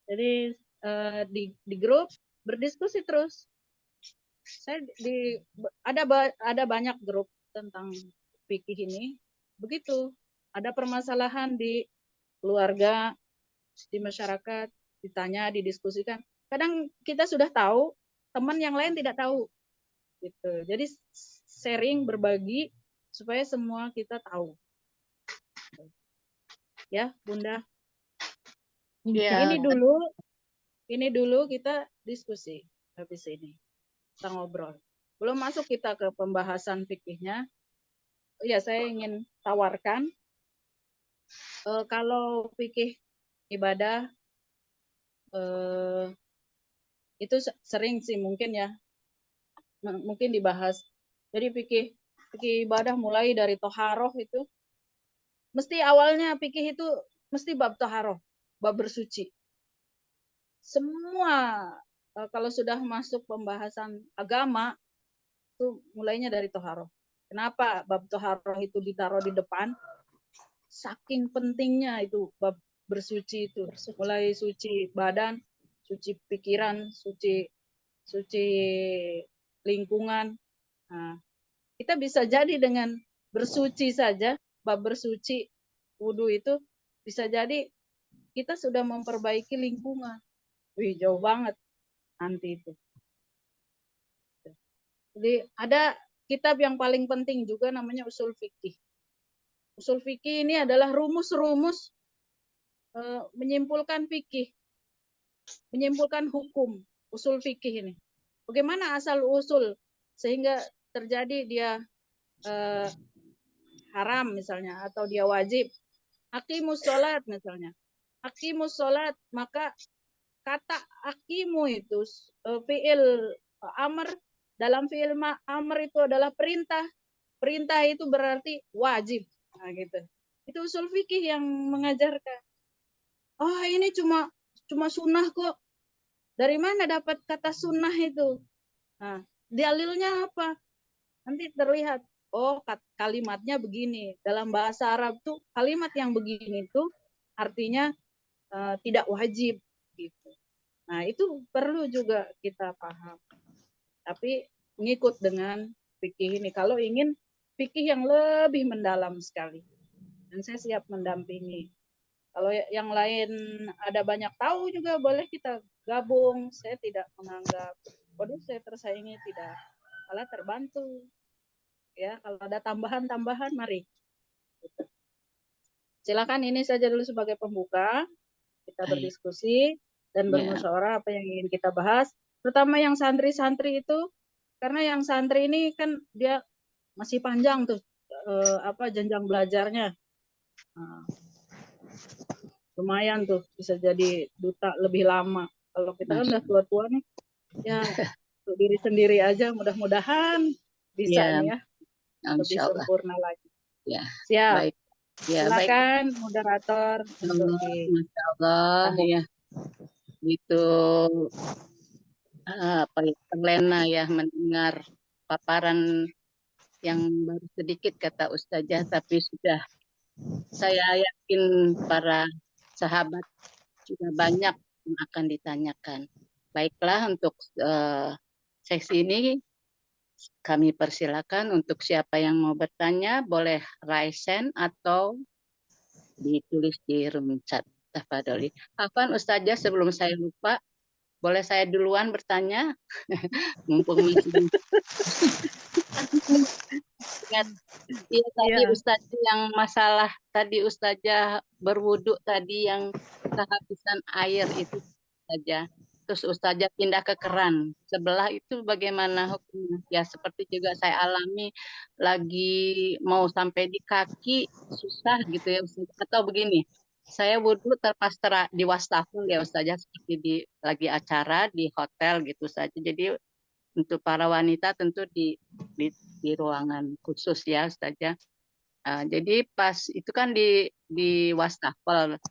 Jadi di grup berdiskusi terus. Saya ada banyak grup tentang fikih ini. Begitu. Ada permasalahan di keluarga, di masyarakat, ditanya, didiskusikan. Kadang kita sudah tahu, teman yang lain tidak tahu. Gitu. Jadi sharing, berbagi supaya semua kita tahu. Ya, Bunda. Ya. Ini dulu kita diskusi habis ini. Kita ngobrol. Belum masuk kita ke pembahasan fikihnya. Ya, saya ingin tawarkan kalau fikih ibadah itu sering sih mungkin ya, mungkin dibahas. Jadi fikih ibadah mulai dari toharoh itu, mesti awalnya fikih itu mesti bab toharoh, bab bersuci. Semua kalau sudah masuk pembahasan agama itu mulainya dari toharoh. Kenapa bab toharoh itu ditaruh di depan? Saking pentingnya itu bab bersuci itu, mulai suci badan, suci pikiran, suci lingkungan. Nah, kita bisa jadi dengan bersuci saja, bab bersuci wudhu itu bisa jadi kita sudah memperbaiki lingkungan. Wih, jauh banget nanti itu. Jadi ada kitab yang paling penting juga namanya usul fikih. Usul fikih ini adalah rumus-rumus menyimpulkan fikih, menyimpulkan hukum usul fikih ini. Bagaimana asal usul sehingga terjadi dia haram misalnya atau dia wajib. Aqimus sholat misalnya. Aqimus sholat, maka kata aqimu itu fi'il amr, dalam fi'il amr itu adalah perintah. Perintah itu berarti wajib. Nah, gitu. Itu usul fikih yang mengajarkan. Oh, ini cuma sunnah kok. Dari mana dapat kata sunnah itu? Nah, dalilnya apa? Nanti terlihat. Oh, kalimatnya begini. Dalam bahasa Arab tuh kalimat yang begini tuh artinya tidak wajib gitu. Nah, itu perlu juga kita paham. Tapi ngikut dengan fikih ini. Kalau ingin fikih yang lebih mendalam sekali. Dan saya siap mendampingi. Kalau yang lain ada banyak tahu juga boleh kita gabung. Saya tidak menganggap, waduh saya tersaingi, tidak. Malah terbantu. Ya, kalau ada tambahan-tambahan mari. Silakan, ini saja dulu sebagai pembuka. Kita berdiskusi dan bermusyawarah apa yang ingin kita bahas. Terutama yang santri-santri itu, karena yang santri ini kan dia masih panjang tuh jenjang belajarnya. Nah, lumayan tuh bisa jadi duta lebih lama. Kalau kita kan udah tua-tua nih, ya untuk diri sendiri aja mudah-mudahan bisa nih ya. Lebih sempurna lagi. Ya, siap. Baik. Ya, Silakan baik. moderator untuk Masya Allah ya. Itu terlena ya mendengar paparan yang baru sedikit kata Ustazah, tapi sudah saya yakin para sahabat sudah banyak yang akan ditanyakan. Baiklah, untuk sesi ini kami persilakan untuk siapa yang mau bertanya boleh raise hand atau ditulis di room chat. Tafadholi. Afwan Ustazah, sebelum saya lupa, boleh saya duluan bertanya? Mumpung masih ingat. Iya tadi Ustazah yang masalah tadi Ustazah berwudu tadi yang kehabisan air itu saja. Terus Ustazah pindah ke keran sebelah, itu bagaimana hukumnya? Ya seperti juga saya alami, lagi mau sampai di kaki susah gitu ya Ustazah. Atau begini, saya wudhu terpaksa di wastafel ya Ustazah, seperti lagi acara di hotel gitu saja. Jadi untuk para wanita tentu di ruangan khusus ya Ustazah. Jadi pas itu kan di wastafel,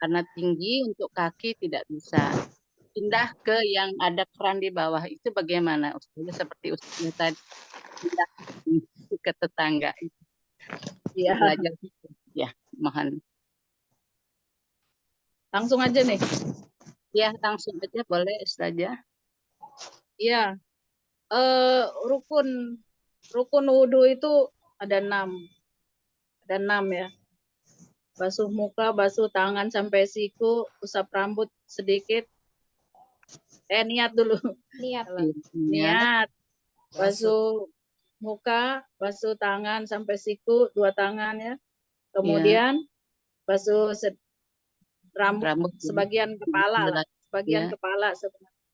karena tinggi untuk kaki tidak bisa pindah ke yang ada keran di bawah, itu bagaimana Ustazah? Seperti Ustazah tadi pindah ke tetangga. Iya. Belajar ya, mohon. Langsung aja nih. Ya, langsung aja boleh Ustazah. Iya. Rukun wudhu itu ada 6. Ada 6 ya. Basuh muka, basuh tangan sampai siku, usap rambut sedikit. Niat dulu. Niat. Basuh muka, basuh tangan sampai siku, 2 tangan ya. Kemudian basuh rambut sebagian kepala lah, sebagian kepala sebenarnya.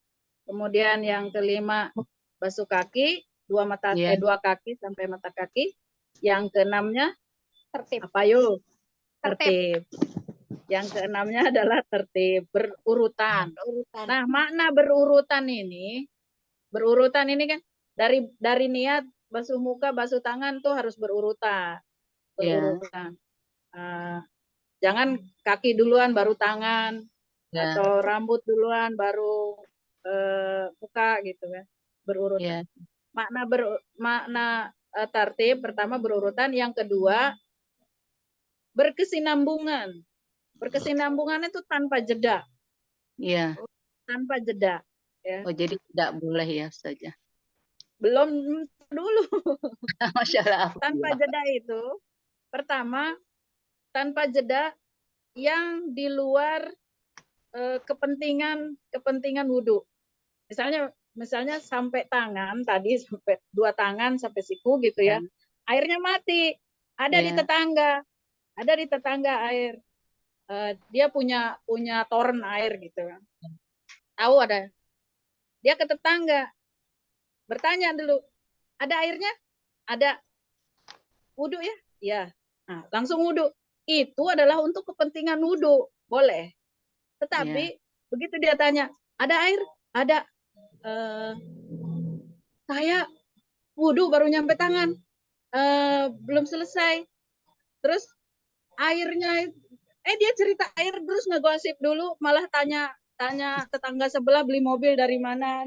Kemudian yang kelima basuh kaki, 2 kaki sampai mata kaki. Yang keenamnya tertib. Apa yuk? Tertib. Yang keenamnya adalah tertib, berurutan. Nah, makna berurutan ini kan dari niat basuh muka, basuh tangan tuh harus berurutan. Jangan kaki duluan baru tangan, atau rambut duluan baru muka gitu kan. Berurutan. Makna tertib pertama berurutan, yang kedua berkesinambungan. Berkesinambungan itu tanpa jeda. Iya. Tanpa jeda. Ya. Oh, jadi tidak boleh ya saja. Belum dulu. Masya Allah. Tanpa jeda itu, pertama tanpa jeda yang di luar kepentingan wudhu. Misalnya sampai tangan tadi, sampai 2 tangan sampai siku gitu ya. Airnya mati. Ada di tetangga air. Dia punya toren air gitu kan. Tahu ada. Dia ke tetangga, bertanya dulu, ada airnya? Ada. Wudhu ya? Ya. Nah, langsung wudhu. Itu adalah untuk kepentingan wudhu, boleh. Tetapi begitu dia tanya, ada air? Ada. Saya wudhu baru nyampe tangan, belum selesai. Terus airnya, dia cerita air terus ngegosip dulu, malah tanya tetangga sebelah beli mobil dari mana.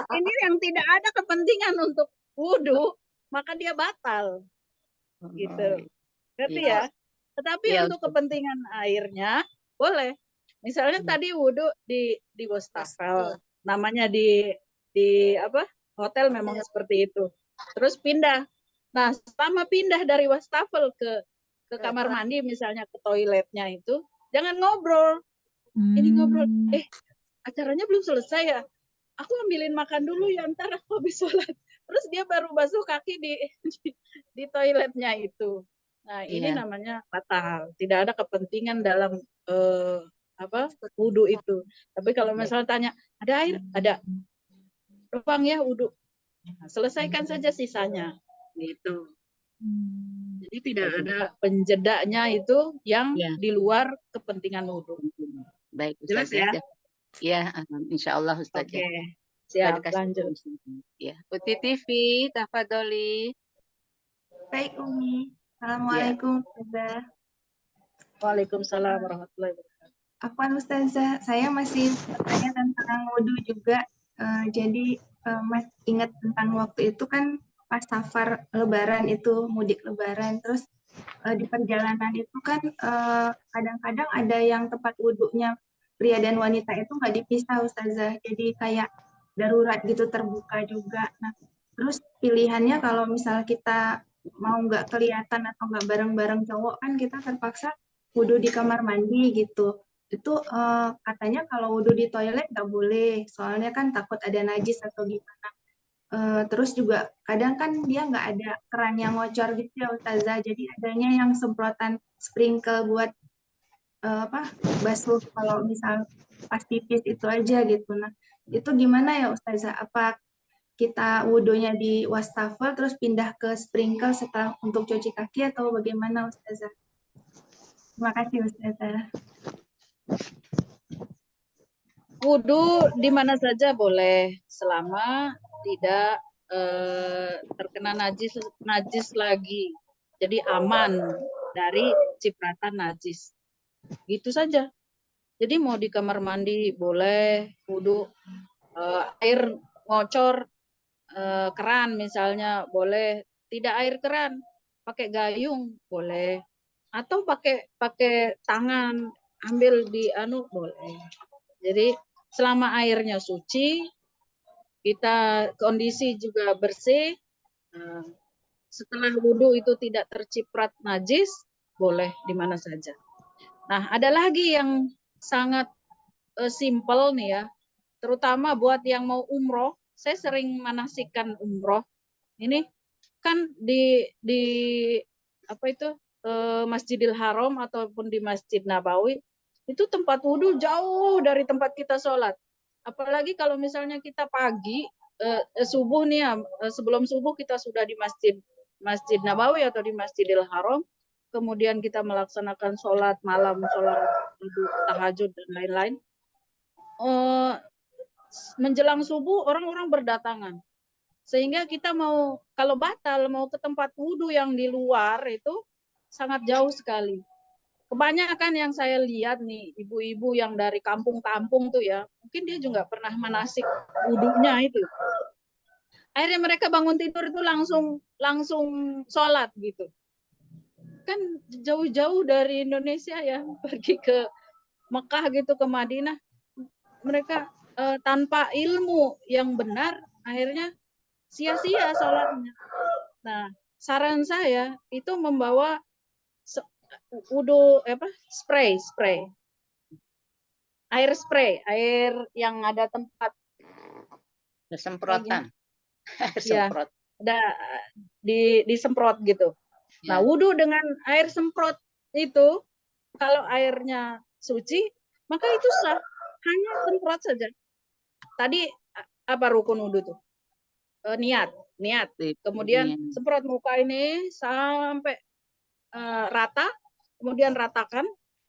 Ini yang tidak ada kepentingan untuk wudhu, maka dia batal. Gitu. Ngerti ya? Tetapi untuk kepentingan airnya boleh. Misalnya tadi wudhu di wastafel, namanya di hotel memang seperti itu. Terus pindah. Nah, selama pindah dari wastafel ke kamar mandi, misalnya ke toiletnya itu, jangan ngobrol. Ini ngobrol, acaranya belum selesai ya? Aku ambilin makan dulu ya, ntar aku habis sholat. Terus dia baru basuh kaki di toiletnya itu. Nah, ini namanya batal. Tidak ada kepentingan dalam wudhu itu. Tapi kalau misalnya tanya, ada air? Ada. Ruang ya wudhu. Nah, selesaikan saja sisanya. Gitu. Jadi tidak ada penjedaknya itu yang di luar kepentingan wudhu. Baik, jelas ya? Ya, insya Allah Ustazah. Oke, siap, lanjut. Ya, Uti TV, tafadholi. Baik, Umi. Assalamualaikum, Ustazah. Waalaikumsalam warahmatullahi wabarakatuh. Afwan Ustazah, saya masih bertanya tentang wudhu juga. Jadi Mas ingat tentang waktu itu kan pas safar Lebaran itu, mudik Lebaran, terus di perjalanan itu kan kadang-kadang ada yang tempat wudhunya pria dan wanita itu nggak dipisah Ustazah, jadi kayak darurat gitu, terbuka juga. Nah, terus pilihannya kalau misal kita mau nggak kelihatan atau nggak bareng-bareng cowok kan kita terpaksa wudhu di kamar mandi gitu. Itu katanya kalau wudhu di toilet nggak boleh, soalnya kan takut ada najis atau gimana. Terus juga kadang kan dia nggak ada keran yang ngocor gitu ya Ustazah, jadi adanya yang semprotan sprinkle buat basuh kalau misal pas pipis itu aja gitu. Nah, itu gimana ya Ustazah? Apa kita wudhunya di wastafel terus pindah ke sprinkle setelah untuk cuci kaki atau bagaimana Ustazah? Terima kasih Ustazah. Wudhu di mana saja boleh selama tidak terkena najis lagi. Jadi aman dari cipratan najis. Gitu saja. Jadi mau di kamar mandi boleh wudhu, air ngocor keran misalnya boleh, tidak air keran, pakai gayung boleh, atau pakai tangan ambil di boleh. Jadi selama airnya suci, kita kondisi juga bersih, setelah wudhu itu tidak terciprat najis, boleh di mana saja. Nah, ada lagi yang sangat simple nih ya, terutama buat yang mau umroh. Saya sering manasikan umroh. Ini kan di Masjidil Haram ataupun di Masjid Nabawi, itu tempat wudhu jauh dari tempat kita sholat. Apalagi kalau misalnya kita pagi, subuh nih ya, sebelum subuh kita sudah di Masjid Nabawi atau di Masjidil Haram, kemudian kita melaksanakan sholat malam, sholat tahajud dan lain-lain. Menjelang subuh orang-orang berdatangan, sehingga kita kalau batal mau ke tempat wudhu yang di luar itu sangat jauh sekali. Kebanyakan yang saya lihat nih, ibu-ibu yang dari kampung-kampung tuh ya, mungkin dia juga pernah manasik wudhunya itu. Akhirnya mereka bangun tidur itu langsung sholat gitu. Kan jauh-jauh dari Indonesia ya, pergi ke Mekah gitu, ke Madinah. Mereka tanpa ilmu yang benar, akhirnya sia-sia sholatnya. Nah, saran saya itu membawa wudhu spray, air yang ada tempat semprotan. Ya, ada disemprot gitu. Nah, wudhu dengan air semprot itu, kalau airnya suci, maka itu sah, hanya semprot saja. tadi apa rukun wudhu tuh? Niat. Kemudian semprot muka ini sampai rata, kemudian ratakan,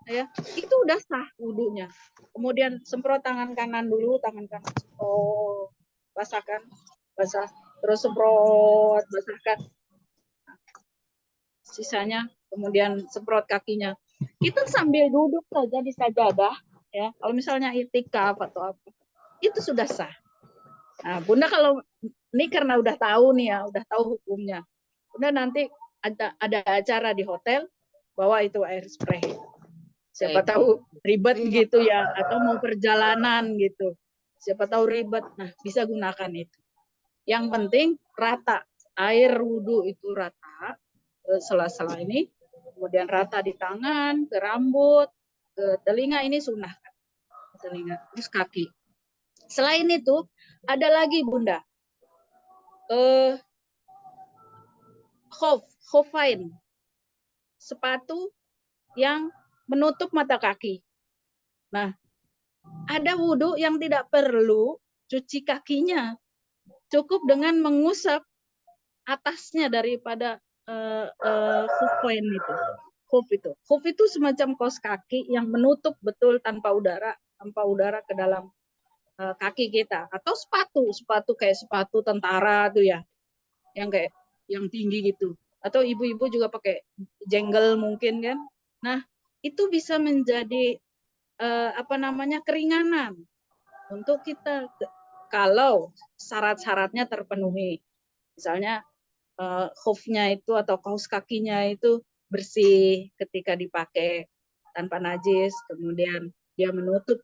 ya itu udah sah wudhunya. Kemudian semprot tangan kanan dulu, tangan kanan basahkan, terus semprot, basahkan, sisanya kemudian semprot kakinya. Itu sambil duduk saja di sajadah, ya. Kalau misalnya itikaf atau apa, itu sudah sah. Nah, Bunda kalau ini karena udah tahu nih ya, udah tahu hukumnya. Bunda nanti ada acara di hotel, bawa itu air spray. Siapa tahu ribet gitu ya, atau mau perjalanan gitu. Siapa tahu ribet, nah bisa gunakan itu. Yang penting rata, air wudhu itu rata, sela-sela ini, kemudian rata di tangan, ke rambut, ke telinga, ini sunnah. Telinga, terus kaki. Selain itu, ada lagi Bunda, khofain, sepatu yang menutup mata kaki. Nah, ada wudhu yang tidak perlu cuci kakinya, cukup dengan mengusap atasnya daripada khofain itu. Khuf itu semacam kaos kaki yang menutup betul tanpa udara ke dalam kaki kita, atau sepatu kayak sepatu tentara tuh ya, yang kayak yang tinggi gitu, atau ibu-ibu juga pakai jenggel mungkin kan. Nah, itu bisa menjadi keringanan untuk kita kalau syarat-syaratnya terpenuhi. Misalnya khufnya itu atau kaos kakinya itu bersih ketika dipakai tanpa najis, kemudian dia menutup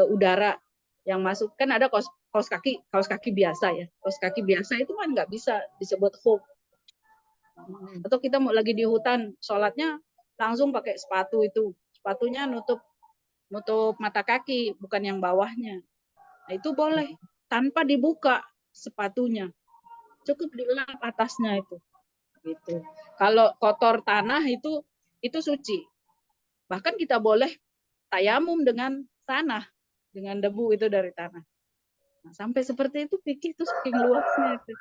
udara yang masuk. Kan ada kaos kaki biasa ya, kaos kaki biasa itu kan nggak bisa disebut khuf. Atau kita mau lagi di hutan, sholatnya langsung pakai sepatu itu, sepatunya nutup mata kaki, bukan yang bawahnya. Nah, itu boleh tanpa dibuka sepatunya, cukup dilap atasnya itu. Gitu. Kalau kotor tanah itu suci. Bahkan kita boleh tayamum dengan tanah, dengan debu itu dari tanah. Nah, sampai seperti itu fikih itu saking luasnya itu.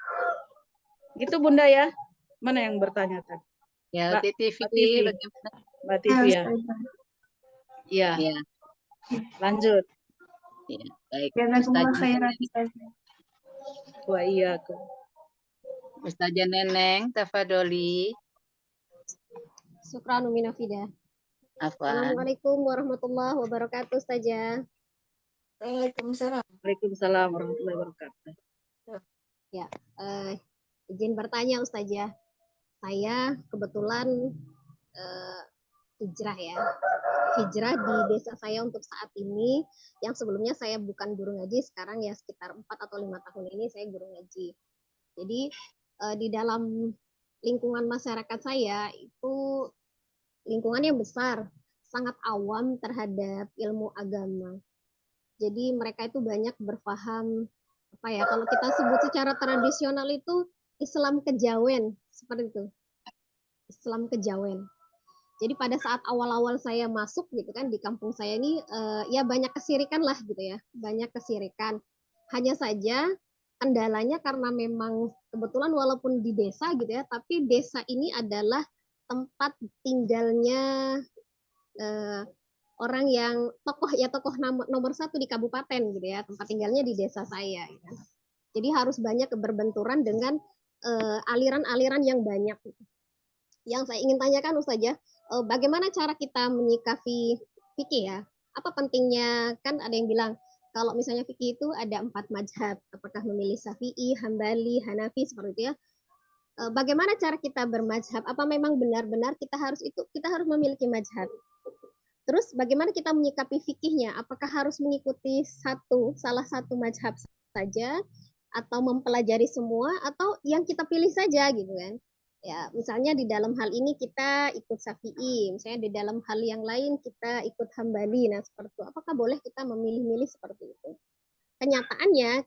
Gitu Bunda ya. Mana yang bertanya tadi? Ya, Mbak Tivi. Mbak Tivi ya. Iya. Ya. Lanjut. Ya, baik. Wah iya tuh. Ustazah Neneng, tafadholi. Syukran Minafida. Assalamualaikum warahmatullahi wabarakatuh, Ustazah. Waalaikumsalam. Waalaikumsalam warahmatullahi wabarakatuh. Ya, izin bertanya Ustazah. Saya kebetulan hijrah ya. Hijrah di desa saya untuk saat ini, yang sebelumnya saya bukan guru ngaji, sekarang ya sekitar 4 atau 5 tahun ini saya guru ngaji. Jadi di dalam lingkungan masyarakat saya itu lingkungan yang besar, sangat awam terhadap ilmu agama. Jadi mereka itu banyak berpaham kalau kita sebut secara tradisional itu Islam kejawen, seperti itu. Islam kejawen. Jadi pada saat awal-awal saya masuk gitu kan di kampung saya ini ya banyak kesirikan lah gitu ya, banyak kesirikan. Hanya saja kendalanya karena memang kebetulan walaupun di desa gitu ya, tapi desa ini adalah tempat tinggalnya orang yang tokoh nomor 1 di kabupaten gitu ya, tempat tinggalnya di desa saya. Gitu. Jadi harus banyak berbenturan dengan aliran-aliran yang banyak. Gitu. Yang saya ingin tanyakan Ustazah, bagaimana cara kita menyikapi fikih ya? Apa pentingnya, kan ada yang bilang kalau misalnya fikih itu ada 4 mazhab, apakah memilih Syafi'i, Hambali, Hanafi seperti itu ya? Bagaimana cara kita bermazhab? Apa memang benar-benar kita harus memiliki mazhab? Terus bagaimana kita menyikapi fikihnya? Apakah harus mengikuti salah satu mazhab saja, atau mempelajari semua, atau yang kita pilih saja gitu kan? Ya, misalnya di dalam hal ini kita ikut Syafi'i, misalnya di dalam hal yang lain kita ikut Hambali. Nah, seperti itu. Apakah boleh kita memilih-milih seperti itu? Kenyataannya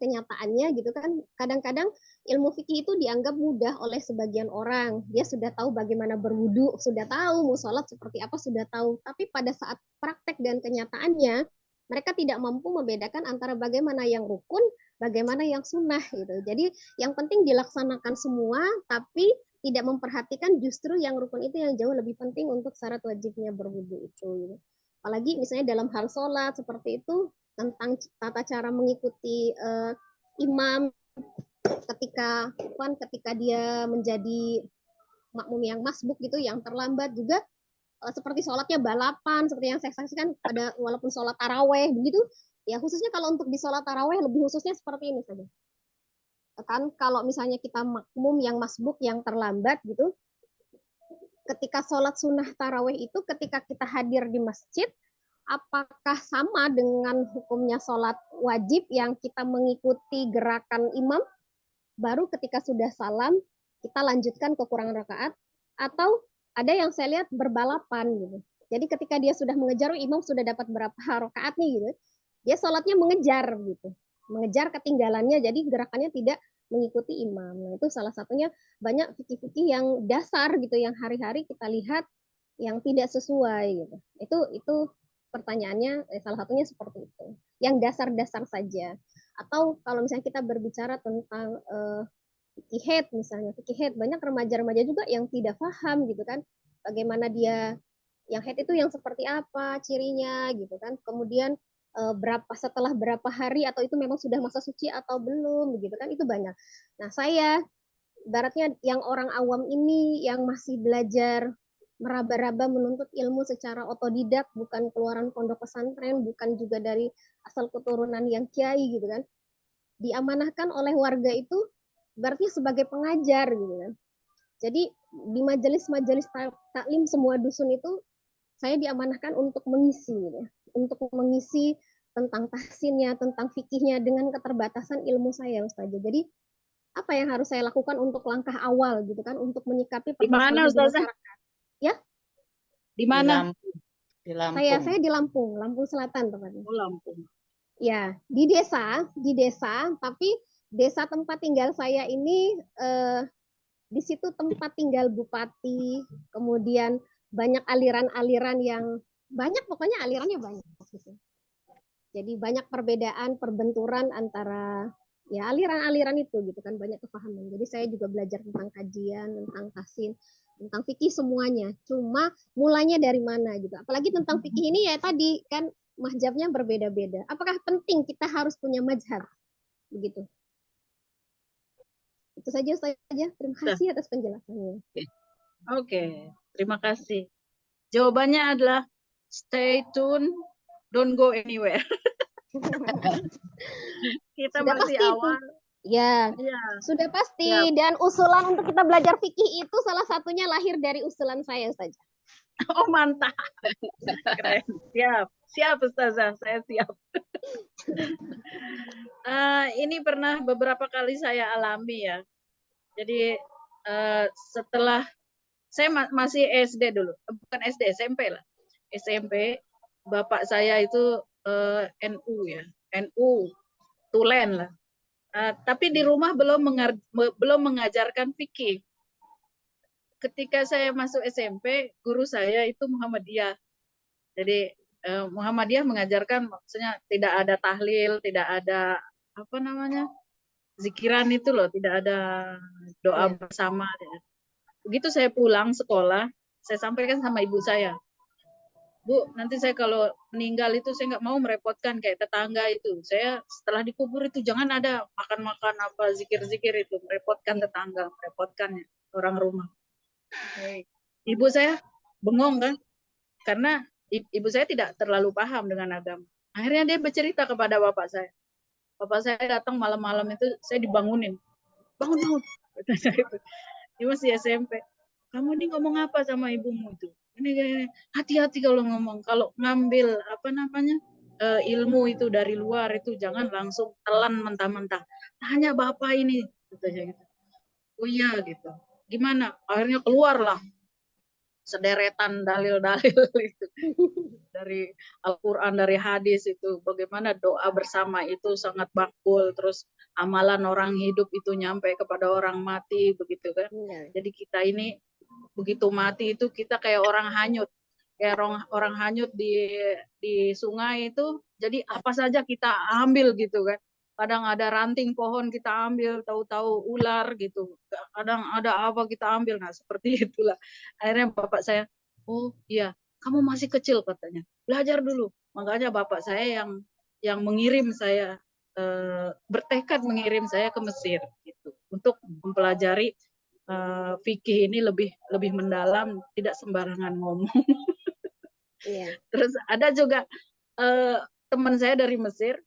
gitu kan, kadang-kadang ilmu fikih itu dianggap mudah oleh sebagian orang. Dia sudah tahu bagaimana berwudu, sudah tahu mau sholat seperti apa, sudah tahu. Tapi pada saat praktek dan kenyataannya, mereka tidak mampu membedakan antara bagaimana yang rukun, bagaimana yang sunnah gitu. Jadi yang penting dilaksanakan semua, tapi tidak memperhatikan justru yang rukun itu yang jauh lebih penting untuk syarat wajibnya berwudu itu. Gitu. Apalagi misalnya dalam hal sholat seperti itu, tentang tata cara mengikuti imam ketika dia menjadi makmum yang masbuk gitu, yang terlambat juga seperti sholatnya balapan seperti yang saya saksikan pada walaupun sholat taraweh begitu ya, khususnya kalau untuk di sholat taraweh lebih khususnya seperti ini saja kan, kalau misalnya kita makmum yang masbuk yang terlambat gitu, ketika sholat sunnah taraweh itu ketika kita hadir di masjid, apakah sama dengan hukumnya sholat wajib yang kita mengikuti gerakan imam, baru ketika sudah salam kita lanjutkan kekurangan rakaat, atau ada yang saya lihat berbalapan gitu. Jadi ketika dia sudah mengejar, imam sudah dapat berapa rakaat nih gitu, dia sholatnya mengejar gitu, mengejar ketinggalannya, jadi gerakannya tidak mengikuti imam. Nah itu salah satunya banyak fikih-fikih yang dasar gitu, yang hari-hari kita lihat yang tidak sesuai gitu. Itu pertanyaannya salah satunya seperti itu. Yang dasar-dasar saja. Atau kalau misalnya kita berbicara tentang fikih haid misalnya, fikih haid banyak remaja-remaja juga yang tidak paham gitu kan, bagaimana dia yang haid itu yang seperti apa cirinya gitu kan, kemudian setelah berapa hari atau itu memang sudah masa suci atau belum begitu kan, itu banyak. Nah saya ibaratnya yang orang awam ini yang masih belajar meraba-raba menuntut ilmu secara otodidak, bukan keluaran pondok pesantren, bukan juga dari asal keturunan yang kiai gitu kan, diamanahkan oleh warga itu berarti sebagai pengajar gitu kan. Jadi di majelis-majelis taklim semua dusun itu saya diamanahkan untuk mengisi gitu, untuk mengisi tentang tahsinnya, tentang fikihnya dengan keterbatasan ilmu saya Ustazah. Jadi apa yang harus saya lakukan untuk langkah awal gitu kan, untuk menyikapi permasalahan di masyarakat? Ya? Di mana? Di Lampung. Saya di Lampung Selatan tepatnya. Oh, Lampung. Ya, di desa, tapi desa tempat tinggal saya ini di situ tempat tinggal bupati, kemudian banyak aliran-aliran yang banyak, pokoknya alirannya banyak. Jadi banyak perbedaan, perbenturan antara ya aliran-aliran itu gitu kan, banyak kepahaman. Jadi saya juga belajar tentang kajian, tentang tahsin, tentang fikih semuanya. Cuma mulainya dari mana gitu. Apalagi tentang fikih ini ya tadi kan mazhabnya berbeda-beda. Apakah penting kita harus punya mazhab? Begitu. Itu saja Ustazah. Terima kasih atas penjelasannya. Oke, terima kasih. Jawabannya adalah stay tune, don't go anywhere. Kita sudah masih awal. Ya, sudah pasti. Ya. Dan usulan untuk kita belajar fikih itu salah satunya lahir dari usulan saya Ustazah. Oh mantap. Keren. Siap Ustazah, saya siap. Ini pernah beberapa kali saya alami ya. Jadi setelah saya masih SD dulu, bukan SD, SMP lah. SMP, bapak saya itu NU ya, NU Tulen lah. Tapi di rumah belum mengajarkan fikih. Ketika saya masuk SMP, guru saya itu Muhammadiyah. Jadi Muhammadiyah mengajarkan, maksudnya tidak ada tahlil, tidak ada apa namanya zikiran itu loh, tidak ada doa bersama. Begitu saya pulang sekolah, saya sampaikan sama ibu saya, Bu, nanti saya kalau meninggal itu saya nggak mau merepotkan kayak tetangga itu. Saya setelah dikubur itu jangan ada makan-makan apa zikir-zikir itu, merepotkan tetangga, merepotkan orang rumah. Ibu saya bengong kan, karena ibu saya tidak terlalu paham dengan agama. Akhirnya dia bercerita kepada bapak saya. Bapak saya datang malam-malam itu, saya dibangunin. Bangun. Dia masih SMP. Kamu ini ngomong apa sama ibumu itu? Ini hati-hati kalau ngomong. Kalau ngambil apa namanya ilmu itu dari luar itu jangan langsung telan mentah-mentah. Tanya bapak ini. Gitu. Oh iya gitu. Gimana? Akhirnya keluarlah sederetan dalil-dalil itu dari Al-Quran, dari hadis itu, bagaimana doa bersama itu sangat bakul, terus amalan orang hidup itu nyampe kepada orang mati begitu kan. Jadi kita ini begitu mati itu kita kayak orang hanyut, kayak orang hanyut di sungai itu. Jadi apa saja kita ambil gitu kan. Kadang ada ranting pohon kita ambil, tahu-tahu ular gitu. Kadang ada apa kita ambil. Nah, seperti itulah. Akhirnya bapak saya, oh iya, kamu masih kecil katanya. Belajar dulu. Makanya bapak saya yang mengirim saya, bertekad mengirim saya ke Mesir gitu, untuk mempelajari fikih ini lebih mendalam, tidak sembarangan ngomong. Iya. Terus ada juga teman saya dari Mesir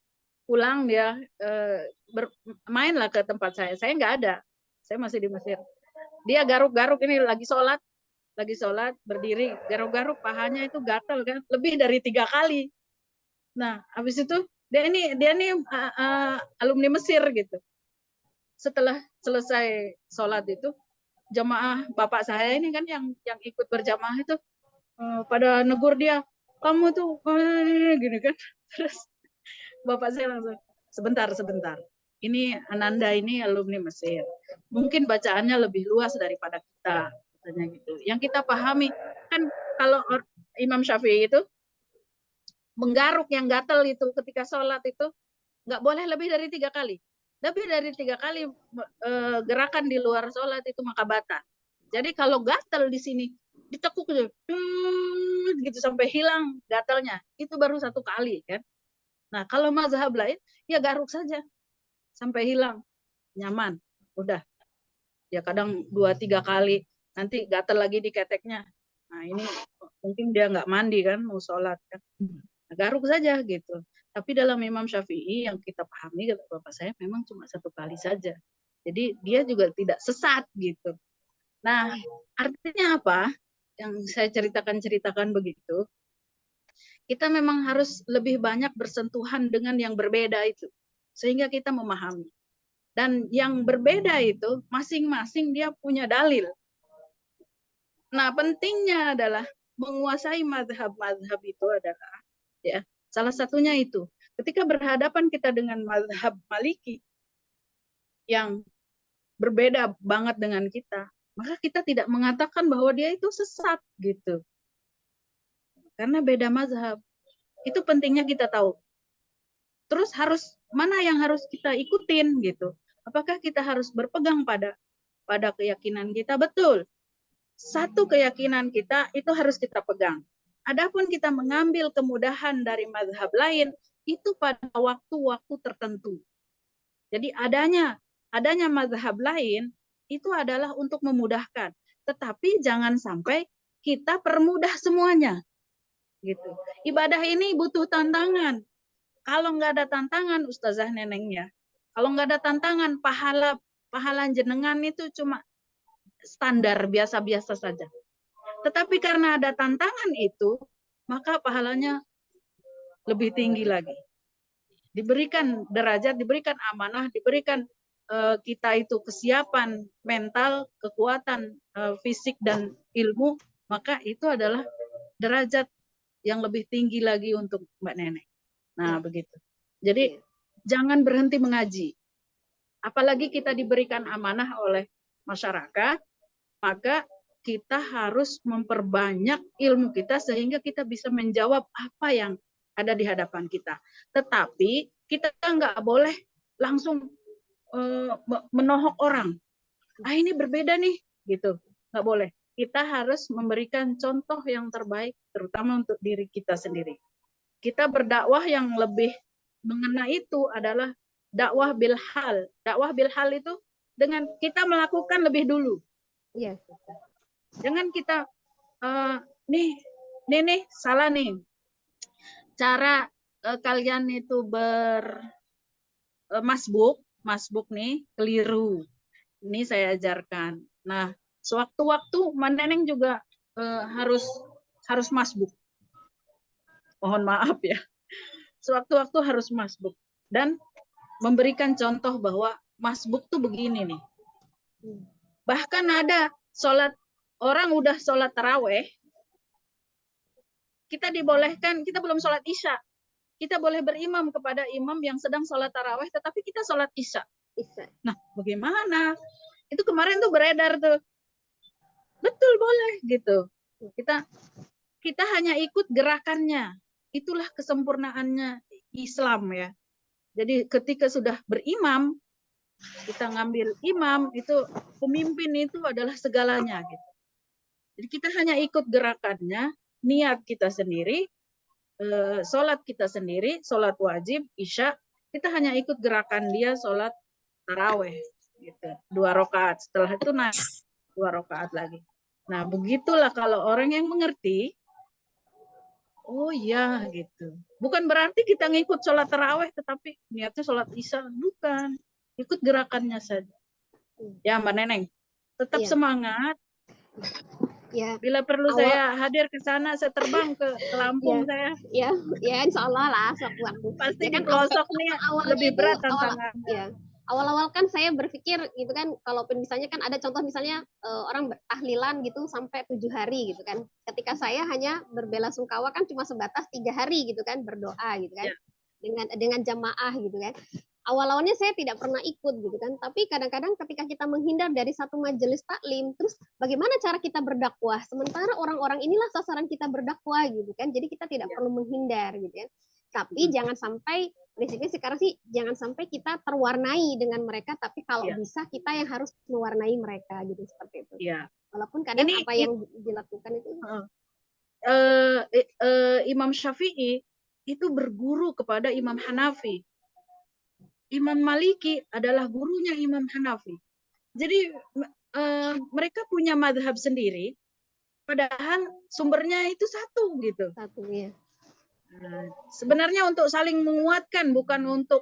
pulang, dia main lah ke tempat saya nggak ada, saya masih di Mesir. Dia garuk-garuk, ini lagi sholat berdiri garuk-garuk, pahanya itu gatal kan, lebih dari 3 kali. Nah habis itu dia nih alumni Mesir gitu. Setelah selesai sholat itu, jamaah bapak saya ini kan yang ikut berjamaah itu pada negur dia, kamu tuh gini kan. Terus bapak saya langsung, sebentar, ini Ananda ini alumni Mesir, mungkin bacaannya lebih luas daripada kita, katanya gitu. Yang kita pahami kan, kalau Imam Syafi'i itu menggaruk yang gatal itu ketika sholat itu nggak boleh lebih dari 3 kali. Lebih dari 3 kali gerakan di luar sholat itu maka batal. Jadi kalau gatal di sini ditekuk gitu sampai hilang gatalnya, itu baru 1 kali kan. Nah kalau mazhab lain ya garuk saja sampai hilang, nyaman, udah. Ya kadang 2-3 kali, nanti gatal lagi di keteknya. Nah ini mungkin dia nggak mandi kan, mau sholat kan, garuk saja gitu. Tapi dalam Imam Syafi'i yang kita pahami, kata bapak saya, memang cuma 1 kali saja. Jadi dia juga tidak sesat gitu. Nah artinya apa? Yang saya ceritakan begitu, kita memang harus lebih banyak bersentuhan dengan yang berbeda itu, sehingga kita memahami. Dan yang berbeda itu masing-masing dia punya dalil. Nah pentingnya adalah menguasai mazhab-mazhab itu adalah, ya, salah satunya itu, ketika berhadapan kita dengan mazhab Maliki yang berbeda banget dengan kita, maka kita tidak mengatakan bahwa dia itu sesat gitu. Karena beda mazhab. Itu pentingnya kita tahu. Terus mana yang harus kita ikutin gitu. Apakah kita harus berpegang pada keyakinan kita? Betul. Satu keyakinan kita itu harus kita pegang. Adapun kita mengambil kemudahan dari mazhab lain itu pada waktu-waktu tertentu. Jadi adanya mazhab lain itu adalah untuk memudahkan, tetapi jangan sampai kita permudah semuanya. Gitu. Ibadah ini butuh tantangan. Kalau nggak ada tantangan, Ustazah Nenengnya, kalau nggak ada tantangan, pahala jenengan itu cuma standar biasa-biasa saja. Tetapi karena ada tantangan itu, maka pahalanya lebih tinggi lagi. Diberikan derajat, diberikan amanah, diberikan kita itu kesiapan mental, kekuatan fisik dan ilmu, maka itu adalah derajat yang lebih tinggi lagi untuk Mbak Nenek. Nah, begitu. Jadi jangan berhenti mengaji. Apalagi kita diberikan amanah oleh masyarakat, maka kita harus memperbanyak ilmu kita sehingga kita bisa menjawab apa yang ada di hadapan kita. Tetapi kita nggak boleh langsung menohok orang. Ah ini berbeda nih, gitu. Nggak boleh. Kita harus memberikan contoh yang terbaik, terutama untuk diri kita sendiri. Kita berdakwah yang lebih mengena itu adalah dakwah bilhal. Dakwah bilhal itu dengan kita melakukan lebih dulu. Iya. Jangan kita nih salah nih. Cara kalian itu masbuk nih keliru. Ini saya ajarkan. Nah, sewaktu-waktu Neneng juga harus masbuk. Mohon maaf ya. Sewaktu-waktu harus masbuk dan memberikan contoh bahwa masbuk tuh begini nih. Bahkan ada orang udah sholat taraweh, kita dibolehkan, kita belum sholat isya, kita boleh berimam kepada imam yang sedang sholat taraweh, tetapi kita sholat isya. Nah, bagaimana? Itu kemarin tuh beredar tuh. Betul, boleh gitu. kita hanya ikut gerakannya. Itulah kesempurnaannya Islam ya. Jadi ketika sudah berimam, kita ngambil imam, itu pemimpin itu adalah segalanya gitu. Jadi kita hanya ikut gerakannya, niat kita sendiri, sholat kita sendiri, sholat wajib, isya, kita hanya ikut gerakan dia sholat taraweh gitu, 2 rakaat. Setelah itu naik 2 rakaat lagi. Nah begitulah kalau orang yang mengerti, oh iya gitu. Bukan berarti kita ngikut sholat taraweh tetapi niatnya sholat isya, bukan. Ikut gerakannya saja. Ya Mbak Neneng, tetap semangat. Ya. Bila perlu saya hadir ke sana, saya terbang ke Lampung saya. Ya, insya Allah lah sewaktu-waktu. Pasti ya kan, di pelosok nih lebih berat tantangannya. Awal-awal kan saya berpikir gitu kan, kalaupun misalnya kan ada contoh misalnya orang tahlilan gitu sampai 7 hari gitu kan. Ketika saya hanya berbelasungkawa kan cuma sebatas 3 hari gitu kan, berdoa gitu kan. Ya. Dengan jamaah gitu kan. Awal-awalnya saya tidak pernah ikut gitu kan, tapi kadang-kadang ketika kita menghindar dari satu majelis taklim, terus bagaimana cara kita berdakwah? Sementara orang-orang inilah sasaran kita berdakwah gitu kan, jadi kita tidak perlu menghindar gitu kan. Tapi jangan sampai, prinsipnya sekarang sih jangan sampai kita terwarnai dengan mereka, tapi kalau bisa kita yang harus mewarnai mereka gitu, seperti itu. Walaupun kadang apa yang dilakukan itu. Imam Syafi'i itu berguru kepada Imam Hanafi. Imam Maliki adalah gurunya Imam Hanafi. Jadi mereka punya madhab sendiri, padahal sumbernya itu satu gitu. Satu ya. Sebenarnya untuk saling menguatkan, bukan untuk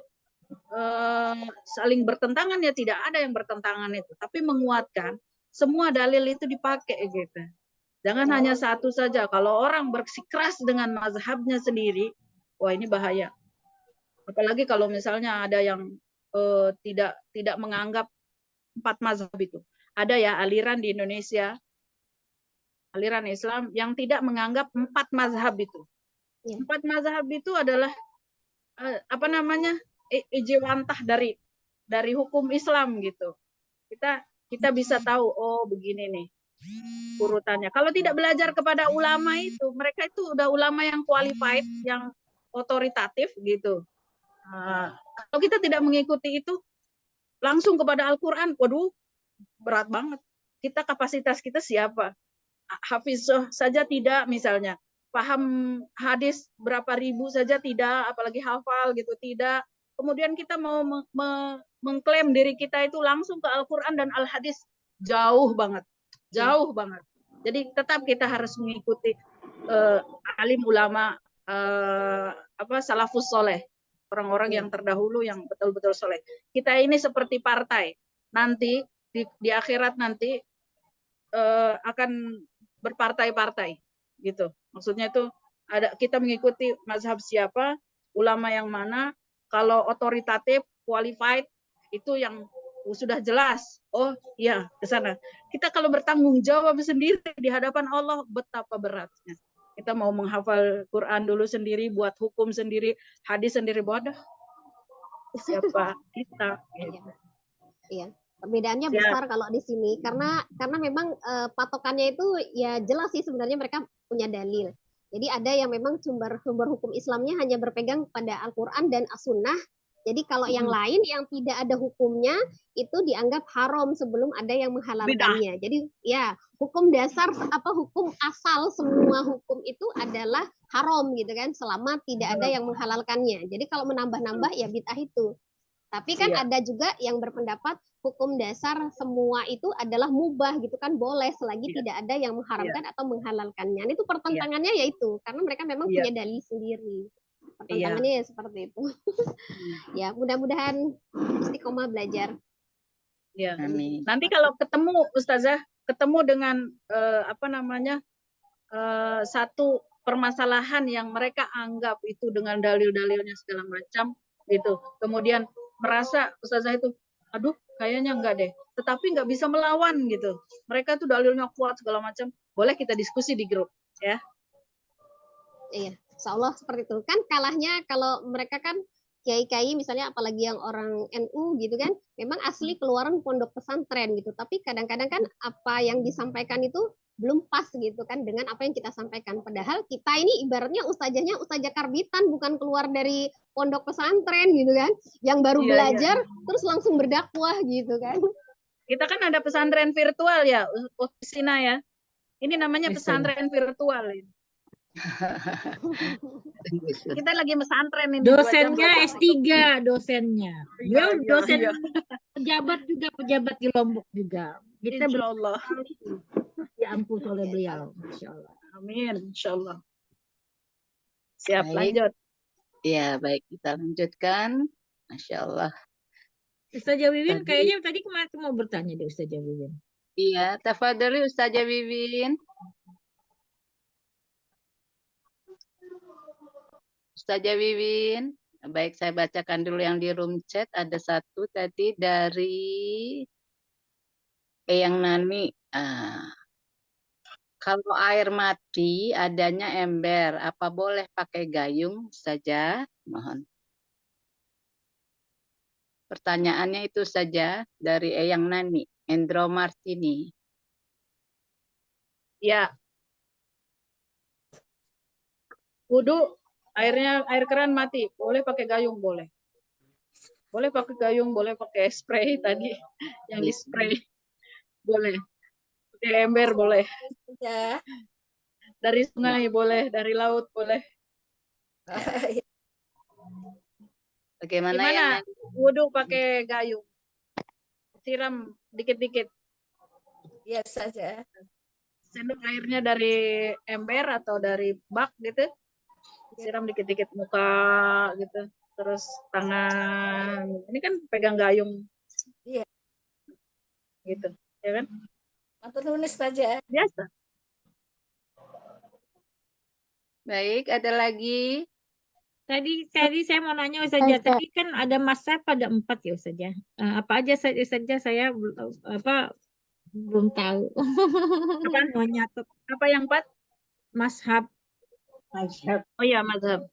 saling bertentangan, ya tidak ada yang bertentangan itu, tapi menguatkan. Semua dalil itu dipakai gitu. Jangan hanya satu saja. Kalau orang bersikeras dengan mazhabnya sendiri, wah ini bahaya. Apalagi kalau misalnya ada yang tidak menganggap 4 mazhab itu. Ada ya aliran di Indonesia, aliran Islam yang tidak menganggap 4 mazhab itu. 4 mazhab itu adalah apa namanya, ijewantah dari hukum Islam gitu. Kita bisa tahu, oh begini nih urutannya. Kalau tidak belajar kepada ulama itu, mereka itu udah ulama yang qualified, yang otoritatif gitu. Kalau kita tidak mengikuti itu, langsung kepada Al-Quran, waduh, berat banget. Kapasitas kita siapa? Hafiz saja tidak, misalnya. Paham hadis berapa ribu saja tidak, apalagi hafal gitu, tidak. Kemudian kita mau mengklaim diri kita itu langsung ke Al-Quran dan Al-Hadis, jauh banget. Jauh banget. Jadi tetap kita harus mengikuti alim ulama, salafus soleh. Orang-orang yang terdahulu yang betul-betul soleh. Kita ini seperti partai. Nanti di akhirat nanti akan berpartai-partai gitu. Maksudnya itu kita mengikuti mazhab siapa, ulama yang mana, kalau otoritatif, qualified, itu yang sudah jelas. Oh iya, ke sana. Kita kalau bertanggung jawab sendiri di hadapan Allah, betapa beratnya. Kita mau menghafal Quran dulu sendiri, buat hukum sendiri, hadis sendiri, bodoh. Siapa kita? Iya. Perbedaannya besar kalau di sini karena memang patokannya itu ya jelas sih, sebenarnya mereka punya dalil. Jadi ada yang memang sumber hukum Islamnya hanya berpegang pada Al-Quran dan As-Sunnah. Jadi kalau yang lain yang tidak ada hukumnya itu dianggap haram sebelum ada yang menghalalkannya. Jadi ya hukum dasar hukum asal semua hukum itu adalah haram gitu kan, selama tidak ada yang menghalalkannya. Jadi kalau menambah-nambah ya bid'ah itu. Tapi kan ada juga yang berpendapat hukum dasar semua itu adalah mubah gitu kan, boleh selagi tidak ada yang mengharamkan atau menghalalkannya. Itu pertentangannya yaitu karena mereka memang punya dalil sendiri. Pertentangannya ya seperti itu. Ya, mudah-mudahan istiqomah belajar. Ya. Nanti kalau ketemu Ustazah, ketemu dengan satu permasalahan yang mereka anggap itu dengan dalil-dalilnya segala macam gitu. Kemudian merasa Ustazah itu, aduh kayaknya enggak deh, tetapi nggak bisa melawan gitu. Mereka tuh dalilnya kuat segala macam. Boleh kita diskusi di grup ya. Iya, insya Allah seperti itu. Kan kalahnya kalau mereka kan kiai-kiai misalnya, apalagi yang orang NU gitu kan, memang asli keluaran pondok pesantren gitu. Tapi kadang-kadang kan apa yang disampaikan itu belum pas gitu kan dengan apa yang kita sampaikan. Padahal kita ini ibaratnya ustazahnya ustazah karbitan, bukan keluar dari pondok pesantren gitu kan, yang baru belajar terus langsung berdakwah gitu kan. Kita kan ada pesantren virtual ya, Sina ya. Ini namanya pesantren virtual ini. Kita lagi pesantren ini. Dosennya S3, dosennya. Dia dosen pejabat juga, pejabat di Lombok juga. Kita Insya Allah diampuni oleh beliau, Insya Allah. Amin, Insya Allah. Siap, Baik. lanjut. Ya, baik, kita lanjutkan. Masya Allah. Ustazah Wiwin kayaknya tadi kemarin mau bertanya deh Ustazah Wiwin. Iya, tafadhali Ustazah Wiwin. Ustazah Wiwin. Baik, saya bacakan dulu yang di room chat. Ada satu tadi dari Eyang Nani. Kalau air mati adanya ember, apa boleh pakai gayung saja? Mohon. Pertanyaannya itu saja dari Eyang Nani, Endro Martini. Ya. Wudhu, air keran mati, boleh pakai gayung, boleh. Boleh pakai gayung, boleh pakai spray tadi, yang di spray. Boleh. Pakai ember boleh. Dari sungai boleh, dari laut boleh. Bagaimana Gimana? Wudhu pakai gayung. Siram dikit-dikit. Iya saja. Sendok airnya dari ember atau dari bak gitu. Siram dikit-dikit muka gitu. Terus tangan. Ini kan pegang gayung. Iya. Gitu. Ya kan? Atau tulis saja. Biasa. Baik, ada lagi? Tadi saya mau nanya Ustazah, tadi kan ada mazhab ada 4 ya Ustazah. Apa aja Ustazah saya belum tahu. Mau nyatet. Apa yang 4? Mazhab. Oh iya, mazhab.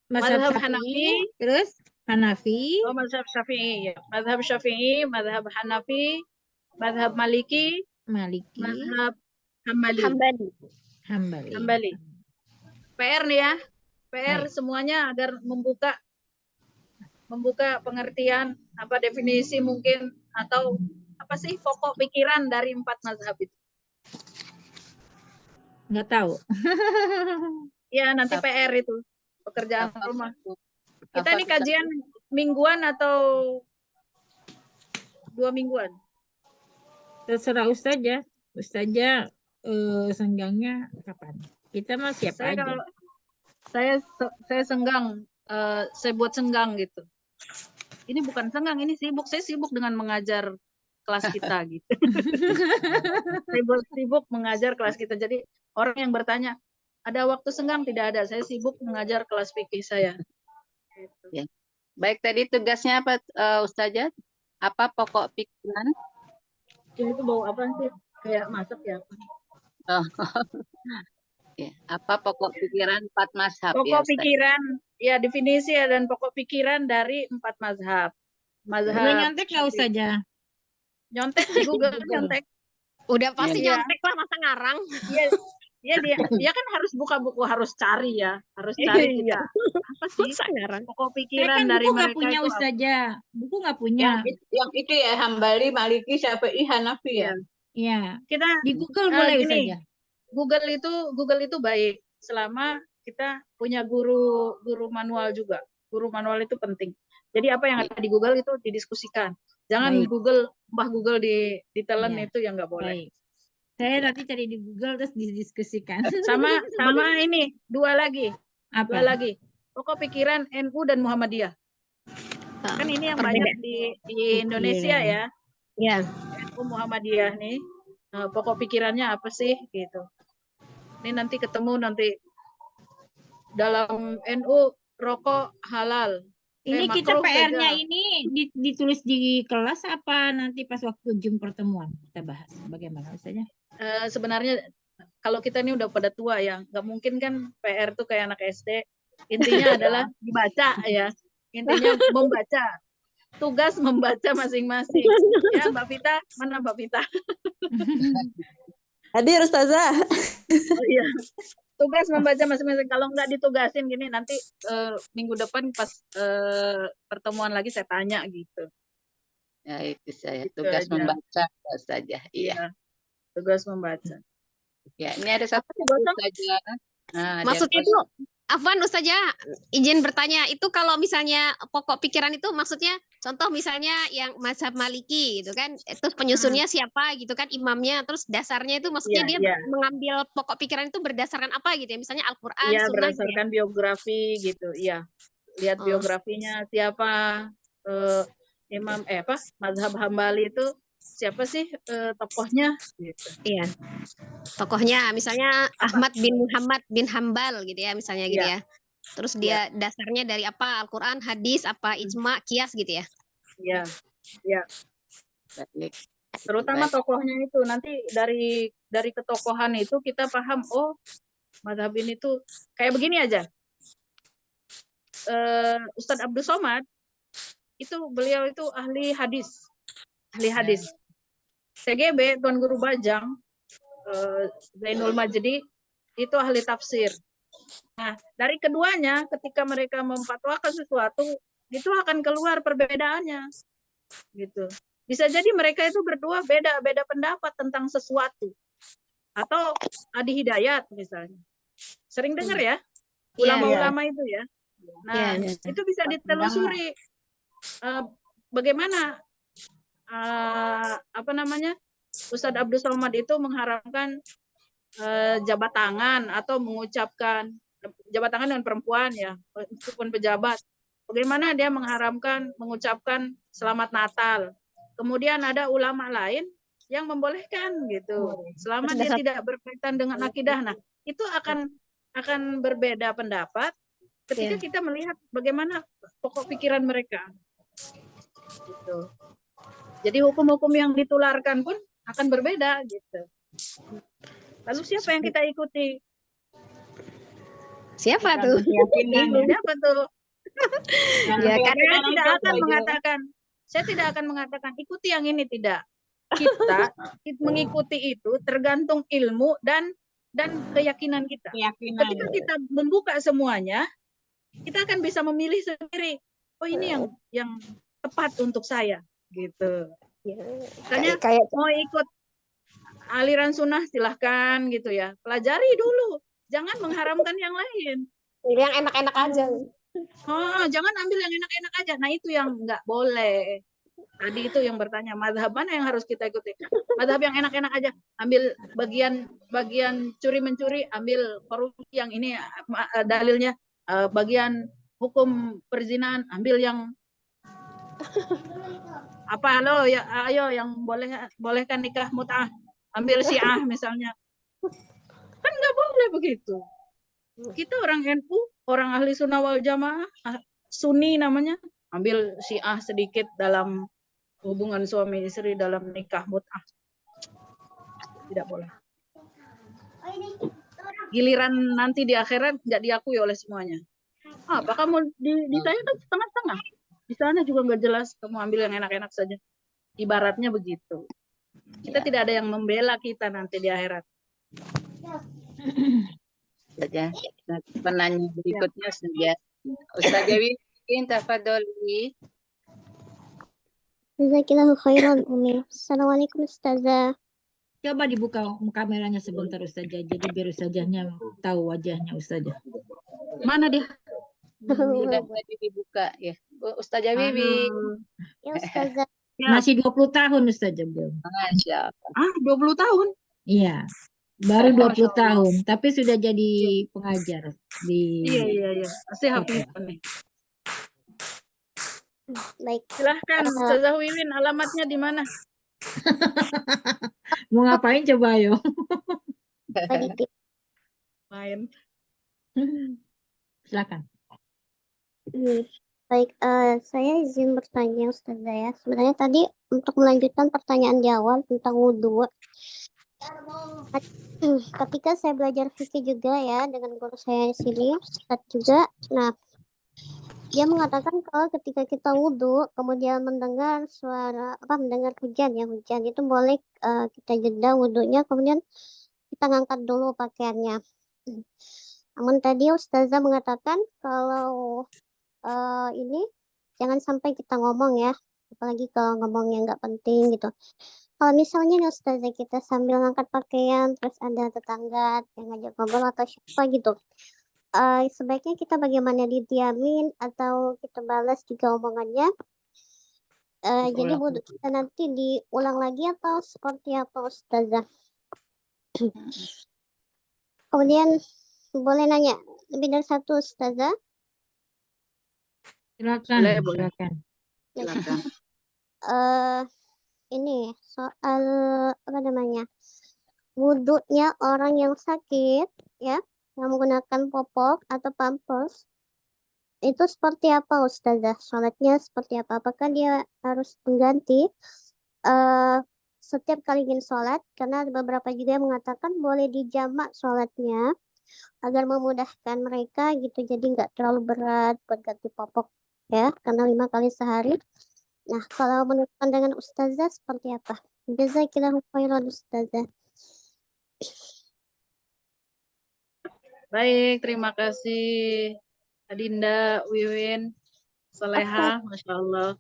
Mazhab Hanafi, terus Hanafi. Oh, mazhab Syafi'i ya. Mazhab Syafi'i, mazhab Hanafi, mazhab Maliki, mazhab Hambali. PR nih ya. PR semuanya agar membuka pengertian apa definisi mungkin atau apa sih pokok pikiran dari 4 mazhab itu. Nggak tahu. Ya, nanti PR itu. Pekerjaan rumah. Kita ini kajian mingguan atau 2 mingguan? Terserah Ustazah. Ustazah senggangnya kapan? Kita mah siap aja. Kalau saya senggang, saya buat senggang gitu. Ini bukan senggang, ini sibuk. Saya sibuk dengan mengajar kelas kita gitu. Saya sibuk mengajar kelas kita. Jadi orang yang bertanya, ada waktu senggang? Tidak ada. Saya sibuk mengajar kelas fikih saya. Gitu. Ya. Baik, tadi tugasnya apa Ustazah? Apa pokok pikiran? Ya, itu bau apa sih? Kayak masak ya. Oh. Ya, apa pokok pikiran 4 mazhab? Pokok pikiran, ya definisi ya, dan pokok pikiran dari 4 mazhab. Udah nyontek nggak Ustazah? Nyontek di Google, nyontek. Udah pasti nyontek lah, masa ngarang. Iya, dia kan harus buka buku, harus cari ya, harus cari kita. Apa sih pokok pikiran dari buku mereka punya itu? Ustazah. Buku nggak punya. Yang itu ya, Hambali, Maliki, Syafi'i, Hanafi ya. Iya. Kita di Google boleh Ustazah. Google itu baik selama kita punya guru manual juga. Guru manual itu penting. Jadi apa yang ada di Google itu didiskusikan. Jangan Google ditelan itu yang nggak boleh. Baik. Saya nanti cari di Google terus didiskusikan. Sama ini 2 lagi. Apa? 2 lagi. Pokok pikiran NU dan Muhammadiyah. Kan ini yang banyak di Indonesia ya. Iya. NU Muhammadiyah nih. Pokok pikirannya apa sih gitu. Ini nanti ketemu dalam NU rokok halal. Ini kita PR-nya ini ditulis di kelas apa nanti pas waktu Zoom pertemuan kita bahas bagaimana Ustazah? Sebenarnya kalau kita ini udah pada tua ya, nggak mungkin kan PR tuh kayak anak SD. Intinya adalah dibaca ya. Intinya membaca. Tugas membaca masing-masing. Ya Mbak Vita, mana Mbak Vita? Hadir Ustazah. Oh iya. Tugas membaca masing-masing. Kalau nggak ditugasin gini nanti minggu depan pas pertemuan lagi saya tanya gitu. Ya itu saya Gitu tugas aja. membaca saja. Iya. Tugas membaca. Ya, ini ada satu saja. Nah, Maksudnya itu, Afwan Ustazah, izin bertanya, itu kalau misalnya pokok pikiran itu maksudnya, contoh misalnya yang mazhab Maliki gitu kan, terus penyusunnya siapa gitu kan, imamnya, terus dasarnya itu maksudnya dia mengambil pokok pikiran itu berdasarkan apa gitu ya, misalnya Al-Quran, Iya, Sunnah. berdasarkan biografi gitu, iya. Lihat biografinya siapa imam mazhab Hambali itu siapa sih tokohnya gitu. Iya. Tokohnya misalnya Ahmad bin Muhammad bin Hambal gitu ya, misalnya gitu ya. Terus dia dasarnya dari apa? Al-Quran, hadis, apa ijma, kias gitu ya. Iya. Iya. Terutama tokohnya itu nanti dari ketokohan itu kita paham, oh mazhab ini tuh kayak begini aja. Ustadz Abdul Somad itu beliau itu ahli hadis. TGB Tuan Guru Bajang Zainul Majdi itu ahli tafsir. Nah, dari keduanya ketika mereka memfatwakan sesuatu itu akan keluar perbedaannya. Gitu. Bisa jadi mereka itu berdua beda pendapat tentang sesuatu. Atau Adi Hidayat misalnya. Sering dengar ya? Ulama-ulama itu ya. Nah, itu bisa ditelusuri bagaimana Ustadz Abdul Somad itu mengharamkan jabat tangan atau mengucapkan jabat tangan dengan perempuan ya, meskipun pejabat. Bagaimana dia mengharamkan mengucapkan selamat Natal. Kemudian ada ulama lain yang membolehkan gitu, selama dia tidak berkaitan dengan akidah. Nah, itu akan berbeda pendapat ketika kita melihat bagaimana pokok pikiran mereka. Gitu. Jadi hukum-hukum yang ditularkan pun akan berbeda gitu. Lalu siapa yang kita ikuti? Siapa tuh? Siapa tuh? Ya, Saya tidak akan mengatakan ikuti yang ini, tidak. Kita mengikuti itu tergantung ilmu dan keyakinan kita. Ketika kita membuka semuanya, kita akan bisa memilih sendiri. Oh, ini yang tepat untuk saya, gitu. Misalnya mau ikut aliran sunnah silahkan gitu ya. Pelajari dulu, jangan mengharamkan yang lain. Yang enak-enak aja. Jangan ambil yang enak-enak aja. Nah, itu yang nggak boleh. Tadi itu yang bertanya, mazhab mana yang harus kita ikuti? Mazhab yang enak-enak aja. Ambil bagian curi-mencuri, ambil korupsi yang ini dalilnya. Bagian hukum perzinahan, ambil yang ayo yang bolehkan nikah mut'ah, ambil Syiah misalnya. Kan nggak boleh begitu. Kita orang NU, orang ahli sunnah wal jamaah, Sunni namanya, ambil Syiah sedikit dalam hubungan suami istri dalam nikah mut'ah. Tidak boleh. Giliran nanti di akhirat nggak diakui oleh semuanya. Apa kamu di saya kan setengah-setengah. Di sana juga nggak jelas, kamu ambil yang enak-enak saja. Ibaratnya begitu. Kita tidak ada yang membela kita nanti di akhirat. Saja. Nah, penanya berikutnya saja. Ustaz Dewi, tafadholi. Jazakillahu khairan Umi. Assalamualaikum Ustazah. Coba dibuka kameranya sebentar Ustazah, jadi biar Ustazahnya tahu wajahnya Ustazah. Mana dia? Sudah tadi dibuka ya. Ustazah Wiwi. Ya Ustazah. Masih 20 tahun Ustazah belum. Masya Allah. 20 tahun? Iya. Baru 20 tahun, tapi sudah jadi pengajar di. Iya. Pasti hafiz nih. Baik. Silahkan, Ustazah Wiwin, alamatnya di mana? Mau ngapain coba ayo? Main. Silakan. Baik, saya izin bertanya Ustazah ya. Sebenarnya tadi untuk melanjutkan pertanyaan di awal tentang wudhu. Ketika saya belajar fikih juga ya dengan guru saya di sini, Ustaz juga. Nah, dia mengatakan kalau ketika kita wudhu kemudian mendengar suara mendengar hujan itu boleh kita jeda wudhunya, kemudian kita ngangkat dulu pakaiannya. Namun tadi Ustazah mengatakan kalau ini jangan sampai kita ngomong ya, apalagi kalau ngomongnya nggak penting gitu. Kalau misalnya nih Ustazah kita sambil ngangkat pakaian, terus ada tetangga yang ngajak ngobrol atau siapa gitu, sebaiknya kita bagaimana, didiamin atau kita balas juga omongannya? Jadi wudhu kita nanti diulang lagi atau seperti apa Ustazah? Kemudian boleh nanya lebih dari satu Ustazah? Silakan, Boleh. silakan. Ini soal apa namanya? Wudhunya orang yang sakit ya, yang menggunakan popok atau pampers, itu seperti apa Ustazah? Sholatnya seperti apa? Apakah dia harus mengganti setiap kali ingin sholat? Karena ada beberapa juga yang mengatakan boleh dijamak sholatnya agar memudahkan mereka gitu, jadi nggak terlalu berat buat ganti popok ya, karena 5 kali sehari. Nah, kalau menurut pandangan Ustazah seperti apa? Jazakillahu khairan Ustazah. Baik, terima kasih Adinda, Wiwin, Soleha, Masya Allah.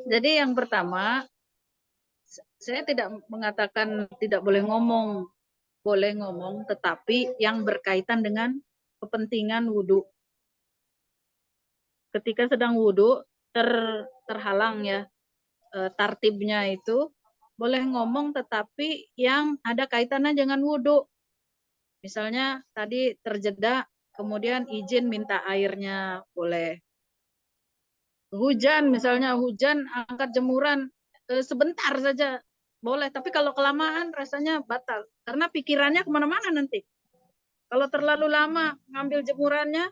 Jadi yang pertama, saya tidak mengatakan tidak boleh ngomong, tetapi yang berkaitan dengan kepentingan wudhu. Ketika sedang wudhu terhalang ya tartibnya itu, boleh ngomong tetapi yang ada kaitannya dengan wudhu. Misalnya tadi terjeda, kemudian izin minta airnya boleh. Hujan, misalnya hujan, angkat jemuran sebentar saja boleh. Tapi kalau kelamaan rasanya batal. Karena pikirannya kemana-mana nanti. Kalau terlalu lama ngambil jemurannya,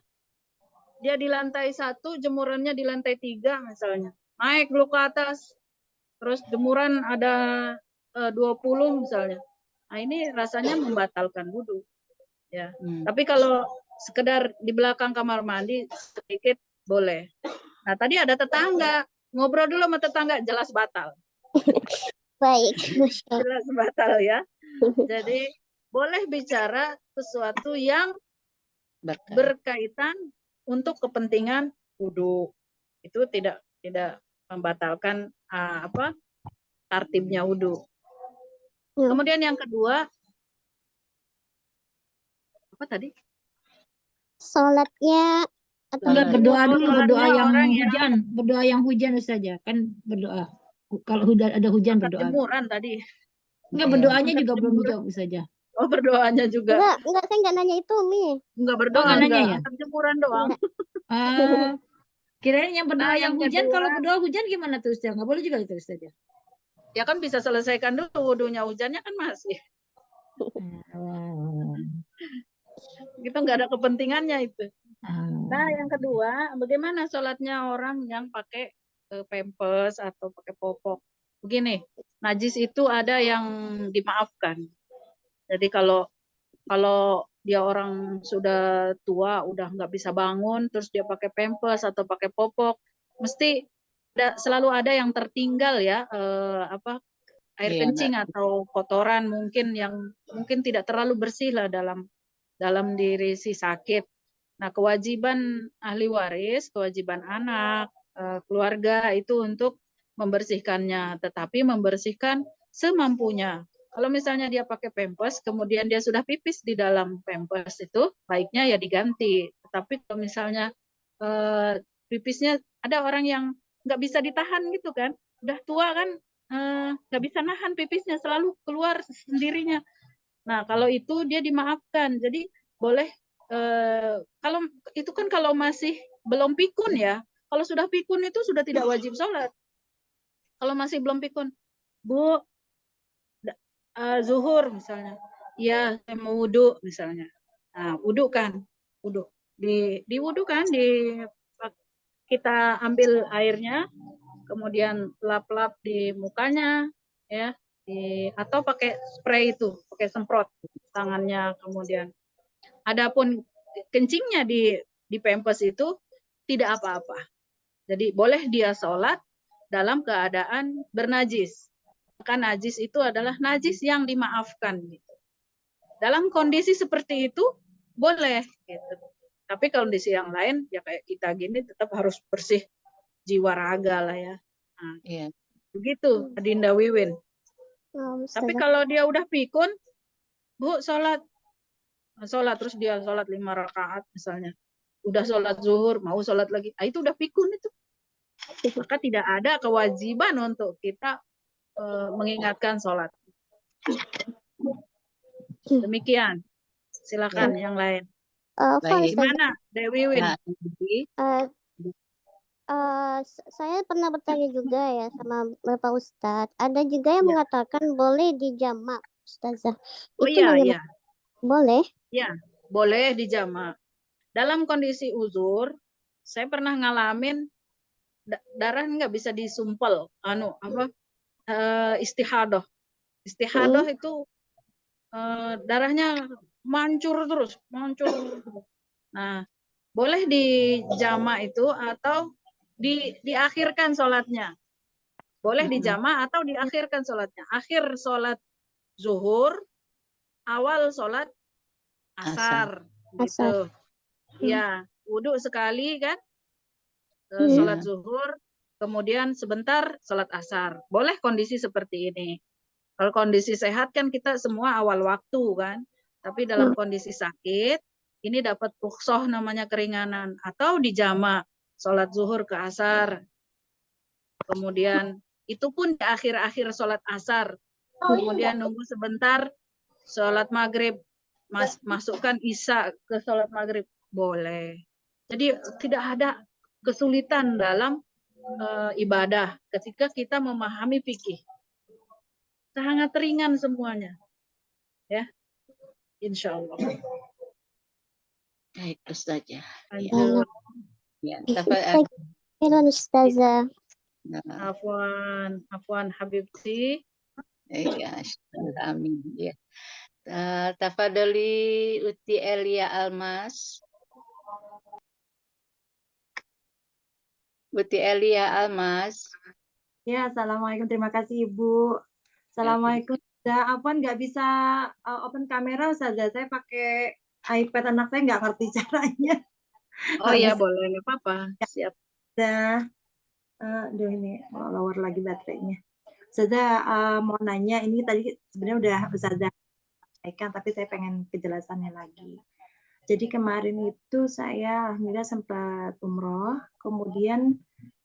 dia di lantai 1, jemurannya di lantai 3 misalnya. Naik dulu ke atas, terus jemuran ada 20 misalnya. Nah ini rasanya membatalkan wudhu. Ya. Tapi kalau sekedar di belakang kamar mandi sedikit boleh. Nah tadi ada tetangga, ngobrol dulu sama tetangga, jelas batal. Baik. Jelas batal ya. Jadi boleh bicara sesuatu yang berkaitan untuk kepentingan wudhu. Itu tidak membatalkan tartibnya wudhu. Kemudian yang kedua, apa tadi? Sholatnya Enggak, berdoa dulu, berdoa yang hujan, berdoa yang hujan saja kan, berdoa. Kalau ada hujan berdoa. Jemuran tadi. Enggak, berdoanya juga belum dijawab saja. Oh, berdoanya juga. Enggak, saya enggak nanya itu, Mi. Enggak berdoa, enggak nanya ya? Jemuran doang. Kirain yang berdoa yang hujan, kedua, kalau berdoa hujan gimana tuh Ustaz? Enggak boleh juga itu Ustaz ya? Ya kan bisa selesaikan dulu wudhunya, hujannya kan masih. Gitu nggak ada kepentingannya itu. Nah, yang kedua, bagaimana sholatnya orang yang pakai pampers atau pakai popok? Begini, najis itu ada yang dimaafkan. Jadi kalau dia orang sudah tua, udah nggak bisa bangun, terus dia pakai pampers atau pakai popok, mesti selalu ada yang tertinggal ya, air kencing atau kotoran mungkin yang mungkin tidak terlalu bersih lah dalam diri si sakit. Nah, kewajiban ahli waris, kewajiban anak, keluarga itu untuk membersihkannya, tetapi membersihkan semampunya. Kalau misalnya dia pakai pampers, kemudian dia sudah pipis di dalam pampers itu, baiknya ya diganti. Tapi kalau misalnya pipisnya, ada orang yang nggak bisa ditahan gitu kan, udah tua kan, nggak bisa nahan pipisnya, selalu keluar sendirinya. Nah, kalau itu dia dimaafkan. Jadi boleh kalau itu kan kalau masih belum pikun ya. Kalau sudah pikun itu sudah tidak wajib sholat. Kalau masih belum pikun, Bu, zuhur misalnya, ya saya mau wudhu misalnya. Nah, wudhu kan, wudhu di wudhu kan, kita ambil airnya, kemudian lap-lap di mukanya, ya, atau pakai spray itu, pakai semprot tangannya, kemudian. Adapun kencingnya di pampers itu tidak apa-apa. Jadi boleh dia sholat dalam keadaan bernajis. maka najis itu adalah najis yang dimaafkan. Gitu. Dalam kondisi seperti itu boleh. Gitu. Tapi kondisi yang lain ya kayak kita gini tetap harus bersih jiwa raga lah ya. Nah, begitu Adinda Wiwin. Tapi kalau dia udah pikun, Bu, sholat terus dia sholat 5 rakaat misalnya, udah sholat zuhur mau sholat lagi, itu udah pikun itu, maka tidak ada kewajiban untuk kita mengingatkan sholat. Demikian, silakan yang lain. Gimana Dewi Win? Saya pernah bertanya juga ya sama Bapak Ustadz, ada juga yang mengatakan boleh dijamak, Ustazah. Oh iya. Boleh? Ya, boleh dijamak. Dalam kondisi uzur, saya pernah ngalamin darah nggak bisa disumpel, istihadah. Istihadah itu darahnya mancur terus. Nah, boleh dijamak itu atau diakhirkan sholatnya. Boleh dijamak atau diakhirkan sholatnya. Akhir sholat zuhur, awal sholat asar. Gitu. Ya, wudhu sekali kan, sholat zuhur, kemudian sebentar sholat asar. Boleh kondisi seperti ini. Kalau kondisi sehat kan kita semua awal waktu kan, tapi dalam kondisi sakit, ini dapat rukhsah namanya keringanan, atau dijamak, sholat zuhur ke asar. Kemudian itu pun di akhir-akhir sholat asar. Kemudian nunggu sebentar, sholat maghrib, masukkan isya ke sholat maghrib. Boleh. Jadi tidak ada kesulitan dalam ibadah ketika kita memahami fikih. Sangat ringan semuanya. Ya. Insya Allah. Baik, Ustazah. Ya, Ustazah. Afwan Habibti. Iya, amin. Ya. Tafadhali Uti Elia Almas. Uti Elia Almas. Ya, assalamualaikum. Terima kasih Ibu. Assalamualaikum. Afwan nggak bisa open kamera, Ustazah. Saya pakai iPad anak saya, nggak ngerti caranya. Oh iya, boleh, nggak apa-apa. Siap. Ini lower lagi baterainya. Ustazah mau nanya, ini tadi sebenarnya udah Ustazah sampaikan, tapi saya pengen kejelasannya lagi. Jadi kemarin itu saya alhamdulillah sempat umroh, kemudian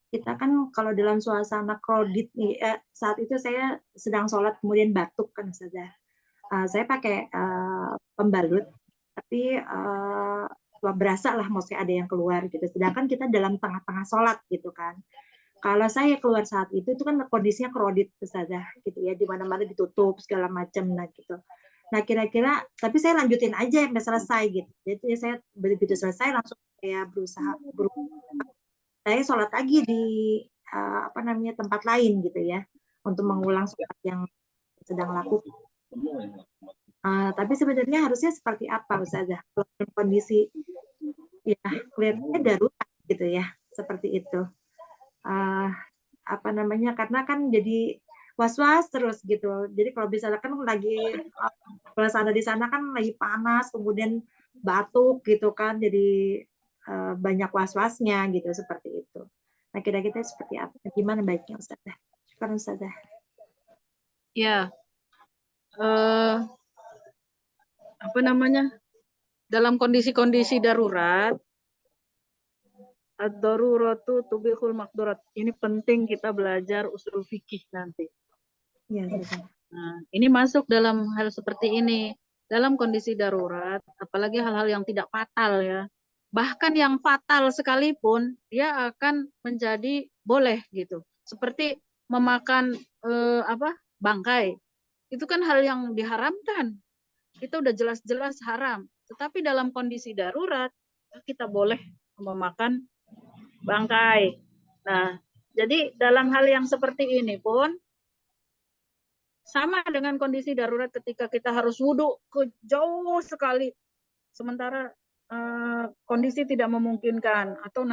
kita kan kalau dalam suasana krodit nih, saat itu saya sedang sholat kemudian batuk kan Ustazah. Saya pakai pembalut, tapi berasa lah maksudnya ada yang keluar gitu. Sedangkan kita dalam tengah-tengah sholat gitu kan. Kalau saya keluar saat itu kan kondisinya krodit Ustazah gitu ya, di mana-mana ditutup segala macam nah gitu. Nah kira-kira, tapi saya lanjutin aja sampai selesai gitu. Jadi saya begitu selesai langsung saya berusaha saya sholat lagi di tempat lain gitu ya, untuk mengulang sholat yang sedang lakukan. Tapi sebenarnya harusnya seperti apa Ustazah kalau kondisi ya kelihatannya darurat gitu ya, seperti itu. Karena kan jadi was-was terus gitu. Jadi kalau misalnya kan lagi suasana di sana kan lagi panas, kemudian batuk gitu kan, jadi banyak was-wasnya gitu, seperti itu. Nah kira-kira seperti apa? Gimana baiknya Ustazah? Syukur Ustazah. Ya, dalam kondisi-kondisi darurat, ad-daruratu tubihul maqdurat. Ini penting kita belajar usul fikih nanti. Ya, nah, ini masuk dalam hal seperti ini. Dalam kondisi darurat, apalagi hal-hal yang tidak fatal ya. Bahkan yang fatal sekalipun, dia akan menjadi boleh gitu. Seperti memakan bangkai. Itu kan hal yang diharamkan. Itu udah jelas-jelas haram. Tetapi dalam kondisi darurat, kita boleh memakan bangkai. Nah, jadi dalam hal yang seperti ini pun sama dengan kondisi darurat ketika kita harus wudhu ke jauh sekali, sementara kondisi tidak memungkinkan, atau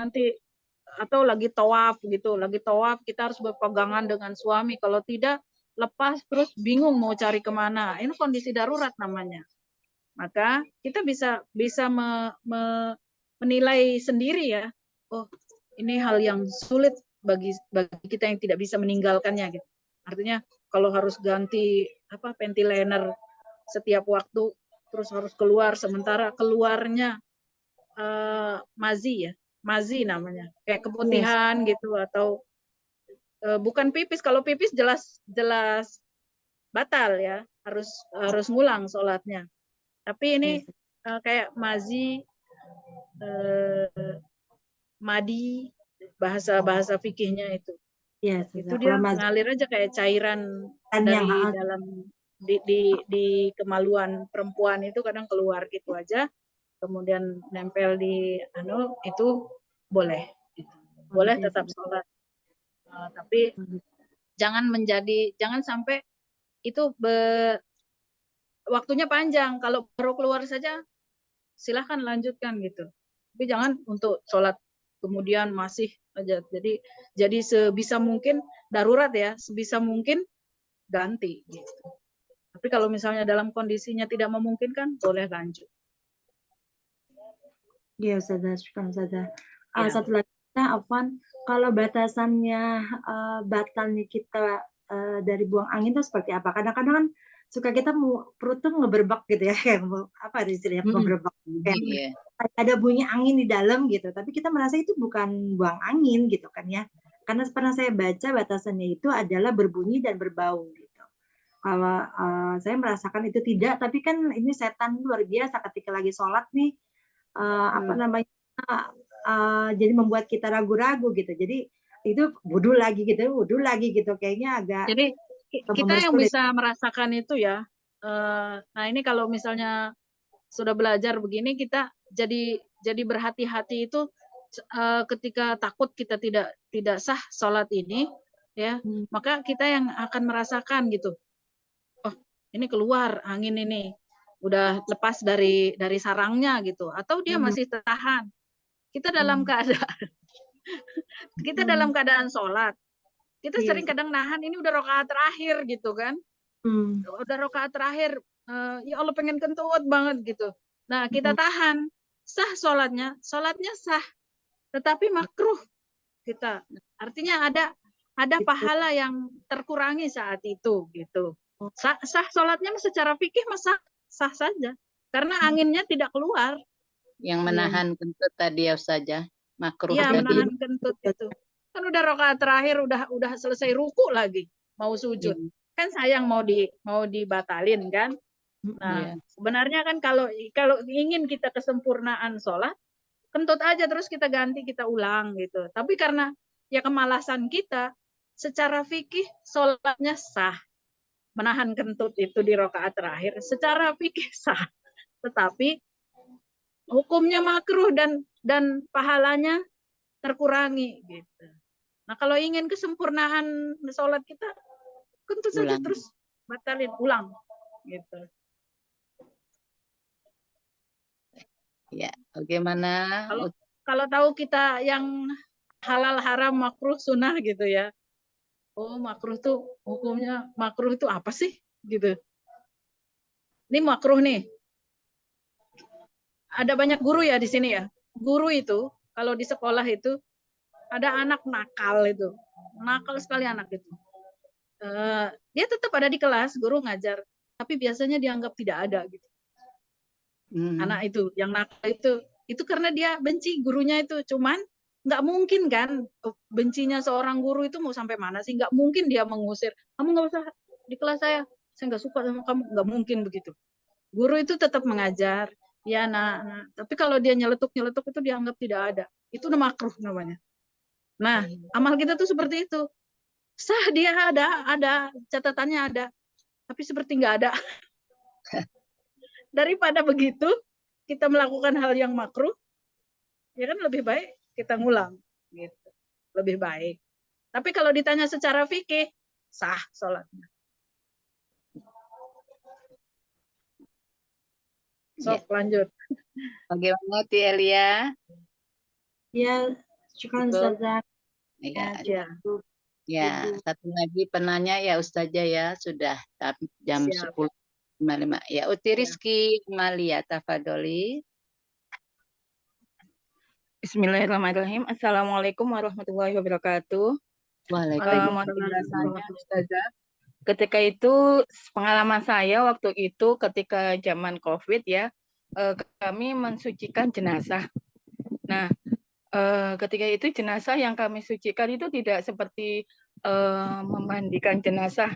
lagi tawaf gitu, kita harus berpegangan dengan suami. Kalau tidak, lepas terus bingung mau cari kemana. Ini kondisi darurat namanya. Maka kita bisa menilai sendiri ya. Oh, ini hal yang sulit bagi kita yang tidak bisa meninggalkannya gitu. Artinya kalau harus ganti ventilator setiap waktu, terus harus keluar, sementara keluarnya mazi namanya, kayak keputihan gitu, atau bukan pipis. Kalau pipis jelas batal ya, harus ngulang sholatnya. Tapi ini kayak mazi, madi, bahasa fikihnya itu. Yes, Itu dia ngalir aja kayak cairan dari dalam di kemaluan perempuan itu kadang keluar gitu aja, kemudian nempel di itu boleh, boleh tetap sholat. Tapi jangan sampai itu waktunya panjang. Kalau baru keluar saja silahkan lanjutkan gitu. Tapi jangan untuk sholat kemudian masih aja. Jadi sebisa mungkin darurat ya, sebisa mungkin ganti gitu. Tapi kalau misalnya dalam kondisinya tidak memungkinkan, boleh lanjut. Iya, Ustazah, syukur Ustazah. Satu lagi, Afwan, kalau batasannya batalnya kita dari buang angin itu seperti apa? Kadang-kadang kan suka kita perut tuh ngeberbak gitu ya, kayak apa istilahnya ngeberbak, kayak ada bunyi angin di dalam gitu. Tapi kita merasa itu bukan buang angin gitu kan ya? Karena pernah saya baca batasannya itu adalah berbunyi dan berbau gitu. Kalau saya merasakan itu tidak, tapi kan ini setan luar biasa ketika lagi sholat nih, jadi membuat kita ragu-ragu gitu. Jadi itu wudhu lagi gitu, kayaknya agak. Jadi kita yang bisa merasakan itu ya. Nah ini kalau misalnya sudah belajar begini, kita jadi berhati-hati itu ketika takut kita tidak sah sholat ini ya, maka kita yang akan merasakan gitu. Oh, ini keluar angin ini, udah lepas dari sarangnya gitu, atau dia masih tahan. Kita dalam keadaan sholat. Kita sering kadang nahan, ini udah rakaat terakhir gitu kan. Udah rakaat terakhir, ya Allah pengen kentut banget gitu. Nah, kita tahan. Sah sholatnya sah. Tetapi makruh kita. Artinya ada pahala yang terkurangi saat itu gitu. Sah sholatnya secara fikih sah saja. Karena anginnya tidak keluar. Yang menahan kentut tadi ya Ustazah, makruh Iya, tadi. menahan kentut itu. Kan udah rakaat terakhir, udah selesai ruku lagi, mau sujud. Kan sayang mau dibatalin kan. Nah, sebenarnya kan kalau ingin kita kesempurnaan sholat, kentut aja terus kita ganti, kita ulang gitu. Tapi karena ya kemalasan kita, secara fikih sholatnya sah. Menahan kentut itu di rakaat terakhir, secara fikih sah. Tetapi hukumnya makruh dan pahalanya terkurangi gitu. Nah, kalau ingin kesempurnaan sholat kita, kentut saja terus batalin, ulang gitu. Ya, bagaimana? Kalau tahu kita yang halal, haram, makruh, sunnah gitu ya. Oh, makruh tuh hukumnya, makruh itu apa sih gitu. Ini makruh nih. Ada banyak guru ya di sini ya. Guru itu kalau di sekolah itu ada anak nakal itu. Nakal sekali anak itu. Dia tetap ada di kelas, guru ngajar, tapi biasanya dianggap tidak ada gitu. Anak itu yang nakal itu karena dia benci gurunya itu. Cuman nggak mungkin kan bencinya seorang guru itu mau sampai mana sih? Nggak mungkin dia mengusir, kamu nggak usah di kelas saya nggak suka sama kamu. Nggak mungkin begitu. Guru itu tetap mengajar, ya nah. Tapi kalau dia nyeletuk itu dianggap tidak ada. Itu makruh namanya. Nah, amal kita tuh seperti itu. Sah dia ada catatannya ada, tapi seperti nggak ada. Daripada begitu kita melakukan hal yang makruh, ya kan lebih baik kita ngulang gitu. Lebih baik. Tapi kalau ditanya secara fikih, sah sholatnya. Sok lanjut. Bagaimana Elia? Ya, syukur Ustazah. Iya. Ya, Ibu. satu lagi penanya ya Ustazah ya, sudah jam Siap. 10.55. Ya, Uti Ya. Rizky Malia Tafadoli. Bismillahirrahmanirrahim. Assalamualaikum warahmatullahi wabarakatuh. Mohon penjelasannya Ustazah. Ketika itu pengalaman saya waktu itu ketika zaman COVID ya, kami mensucikan jenazah. Nah, ketika itu jenazah yang kami sucikan itu tidak seperti memandikan jenazah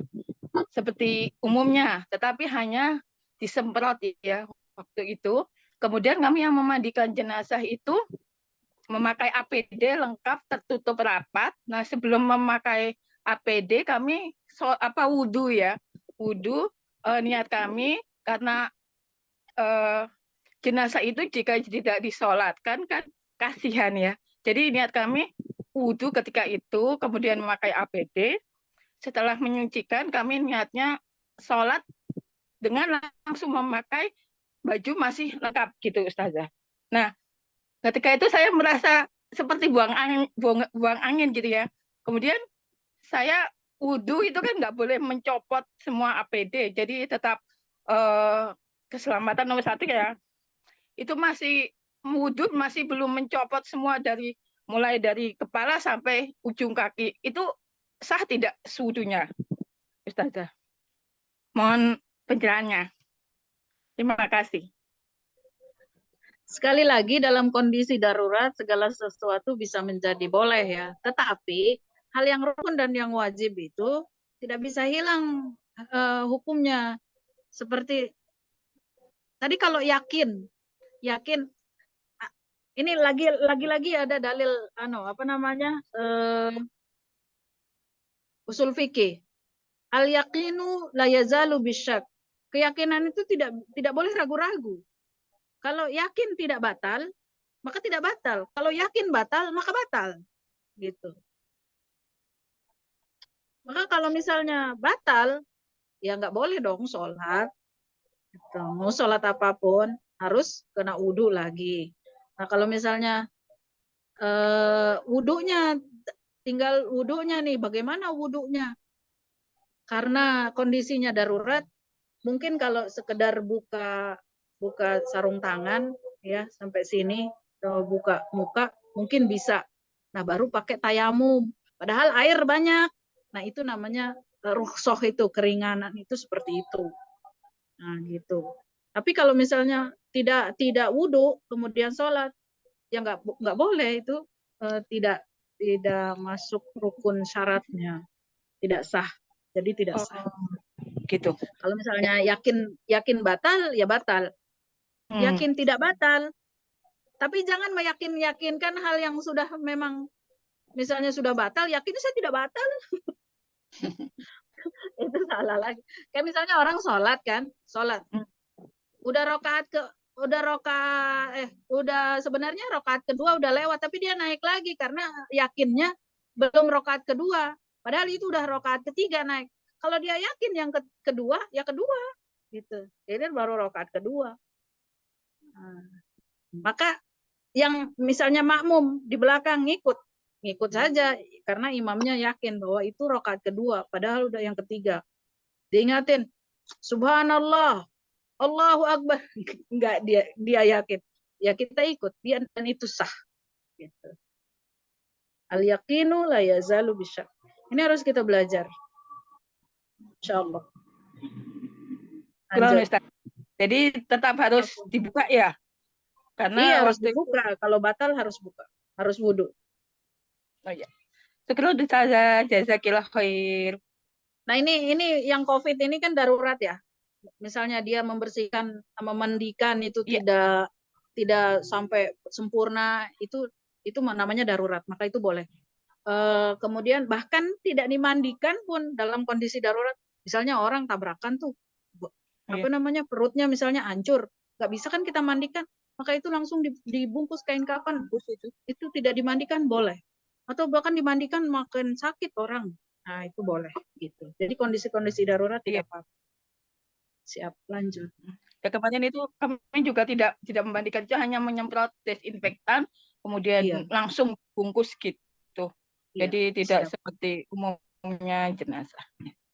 seperti umumnya, tetapi hanya disemprot ya waktu itu. Kemudian kami yang memandikan jenazah itu memakai APD lengkap, tertutup rapat. Nah, sebelum memakai APD kami wudhu ya, wudhu niat kami karena jenazah itu jika tidak disolatkan kan kasihan ya. Jadi niat kami wudhu ketika itu, kemudian memakai APD. Setelah menyucikan, kami niatnya sholat dengan langsung memakai baju masih lengkap gitu Ustazah. Nah, ketika itu saya merasa seperti buang angin gitu ya. Kemudian saya wudhu itu kan nggak boleh mencopot semua APD, jadi tetap keselamatan nomor 1 ya. Itu masih wudhu masih belum mencopot semua mulai dari kepala sampai ujung kaki. Itu sah tidak wudhunya, Ustazah? Mohon pencerahannya. Terima kasih. Sekali lagi dalam kondisi darurat segala sesuatu bisa menjadi boleh ya. Tetapi hal yang rukun dan yang wajib itu tidak bisa hilang hukumnya. Seperti tadi kalau yakin ini lagi ada dalil usul fikih. Al yaqinu la yazalu bisyak. Keyakinan itu tidak boleh ragu-ragu. Kalau yakin tidak batal, maka tidak batal. Kalau yakin batal, maka batal. Gitu. Maka kalau misalnya batal, ya nggak boleh dong sholat. Gitu. Mau sholat apapun, harus kena wudhu lagi. Nah kalau misalnya wudhunya, tinggal wudhunya nih, bagaimana wudhunya? Karena kondisinya darurat, mungkin kalau sekedar buka sarung tangan ya sampai sini, buka muka mungkin bisa. Nah baru pakai tayamum. Padahal air banyak. Nah itu namanya rukhsah, itu keringanan itu seperti itu. Nah gitu. Tapi kalau misalnya tidak wudhu kemudian sholat, ya nggak boleh, itu tidak masuk rukun syaratnya, tidak sah. Jadi tidak sah. Gitu. Kalau misalnya yakin batal, ya batal. Yakin tidak batal. Tapi jangan meyakinkan hal yang sudah memang misalnya sudah batal, yakin saya tidak batal. Itu salah lagi. Kayak misalnya orang sholat kan, sholat. Udah sebenarnya rokaat kedua udah lewat, tapi dia naik lagi karena yakinnya belum rokaat kedua. Padahal itu udah rokaat ketiga naik. Kalau dia yakin yang kedua, ya kedua. Gitu. Jadi baru rokaat kedua. Nah, maka yang misalnya makmum di belakang ngikut saja karena imamnya yakin bahwa itu rokaat kedua, padahal udah yang ketiga. Diingatin, subhanallah, Allahu Akbar. Enggak, dia yakin. Ya kita ikut, dia dan itu sah. Gitu. Al yaqinu la yazalu bisyak. Ini harus kita belajar. Insyaallah. Jadi tetap harus dibuka ya? Karena iya, harus dibuka. Kalau batal harus buka. Harus wudhu. Oh ya. Syukur Ustazah, jazakillah khair. Nah ini yang COVID ini kan darurat ya. Misalnya dia membersihkan, memandikan itu tidak sampai sempurna, itu namanya darurat, maka itu boleh. Kemudian bahkan tidak dimandikan pun dalam kondisi darurat, misalnya orang tabrakan tuh, perutnya misalnya hancur, nggak bisa kan kita mandikan, maka itu langsung dibungkus kain kafan, itu tidak dimandikan boleh, atau bahkan dimandikan makin sakit orang, nah itu boleh gitu. Jadi kondisi-kondisi darurat tidak apa-apa. Siap, lanjut. Ya kemarin itu kami juga tidak memandikan, hanya menyemprot desinfektan, kemudian langsung bungkus gitu. Jadi tidak seperti umumnya jenazah.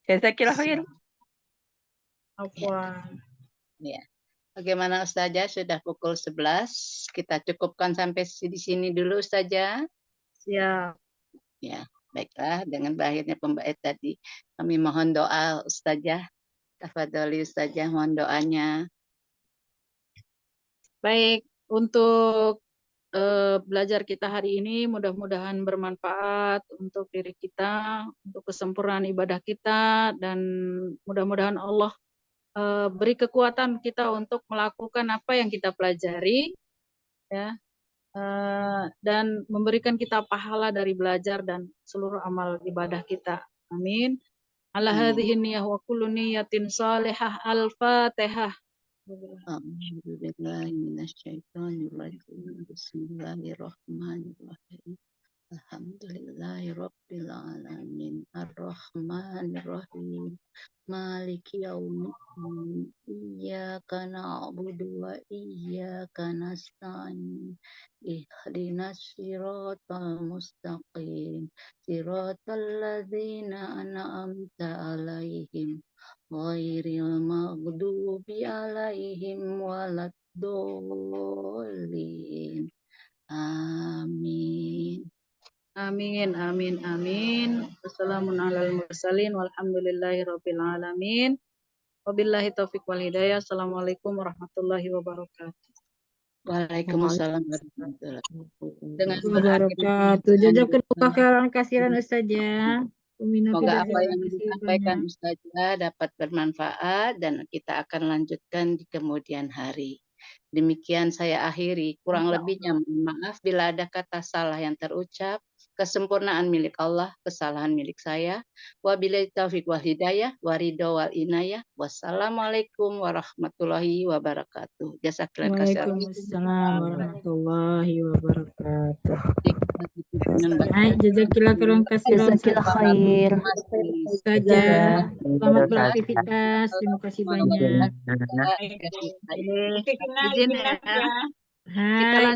Jazakillah khair. Afwan. Ya. Bagaimana Ustazah? Sudah pukul 11. Kita cukupkan sampai di sini dulu Ustazah. Siap. Ya, baiklah. Dengan berakhirnya pembait tadi, kami mohon doa Ustazah. Tafadholi Ustazah, mohon doanya. Baik, untuk belajar kita hari ini mudah-mudahan bermanfaat untuk diri kita, untuk kesempurnaan ibadah kita, dan mudah-mudahan Allah beri kekuatan kita untuk melakukan apa yang kita pelajari, ya, dan memberikan kita pahala dari belajar dan seluruh amal ibadah kita. Amin. Ala hadhihi niyyah wa kullu niyyatin salihah. Al-Fatihah. A'udzu billahi minasyaitonir rajim. Bismillahirrahmanirrahim. Alhamdulillahi rabbil alamin. Ar-Rahmanir Rahim. Maliki yaumiddin. Iyyaka na'budu wa iyyaka nasta'in. Ihdinas siratal mustaqim. Siratal ladzina an'amta 'alaihim ghairil maghdubi 'alaihim waladdallin. Amin. Amin, amin, amin. Wassalamun alal mursalin walhamdulillahirabbil alamin. Wabillahi taufiq wal hidayah. Assalamualaikum warahmatullahi wabarakatuh. Waalaikumsalam warahmatullahi wabarakatuh. Dengan wabarakatuh. Jazakallahu khairan kasiran Ustazah. Semoga apa yang disampaikan Ustazah dapat bermanfaat dan kita akan lanjutkan di kemudian hari. Demikian saya akhiri. Kurang lebihnya mohon maaf bila ada kata salah yang terucap. Kesempurnaan milik Allah, kesalahan milik saya. Wabillahi taufiq wal hidayah, waridho wal inayah. Wassalamualaikum warahmatullahi wabarakatuh. Jazakallahu khairan. Waalaikumsalam warahmatullahi wabarakatuh. Baik, jazakallahu khairan kasiran. Ustazah, selamat beraktivitas. Terima kasih banyak. izin ya. Hai.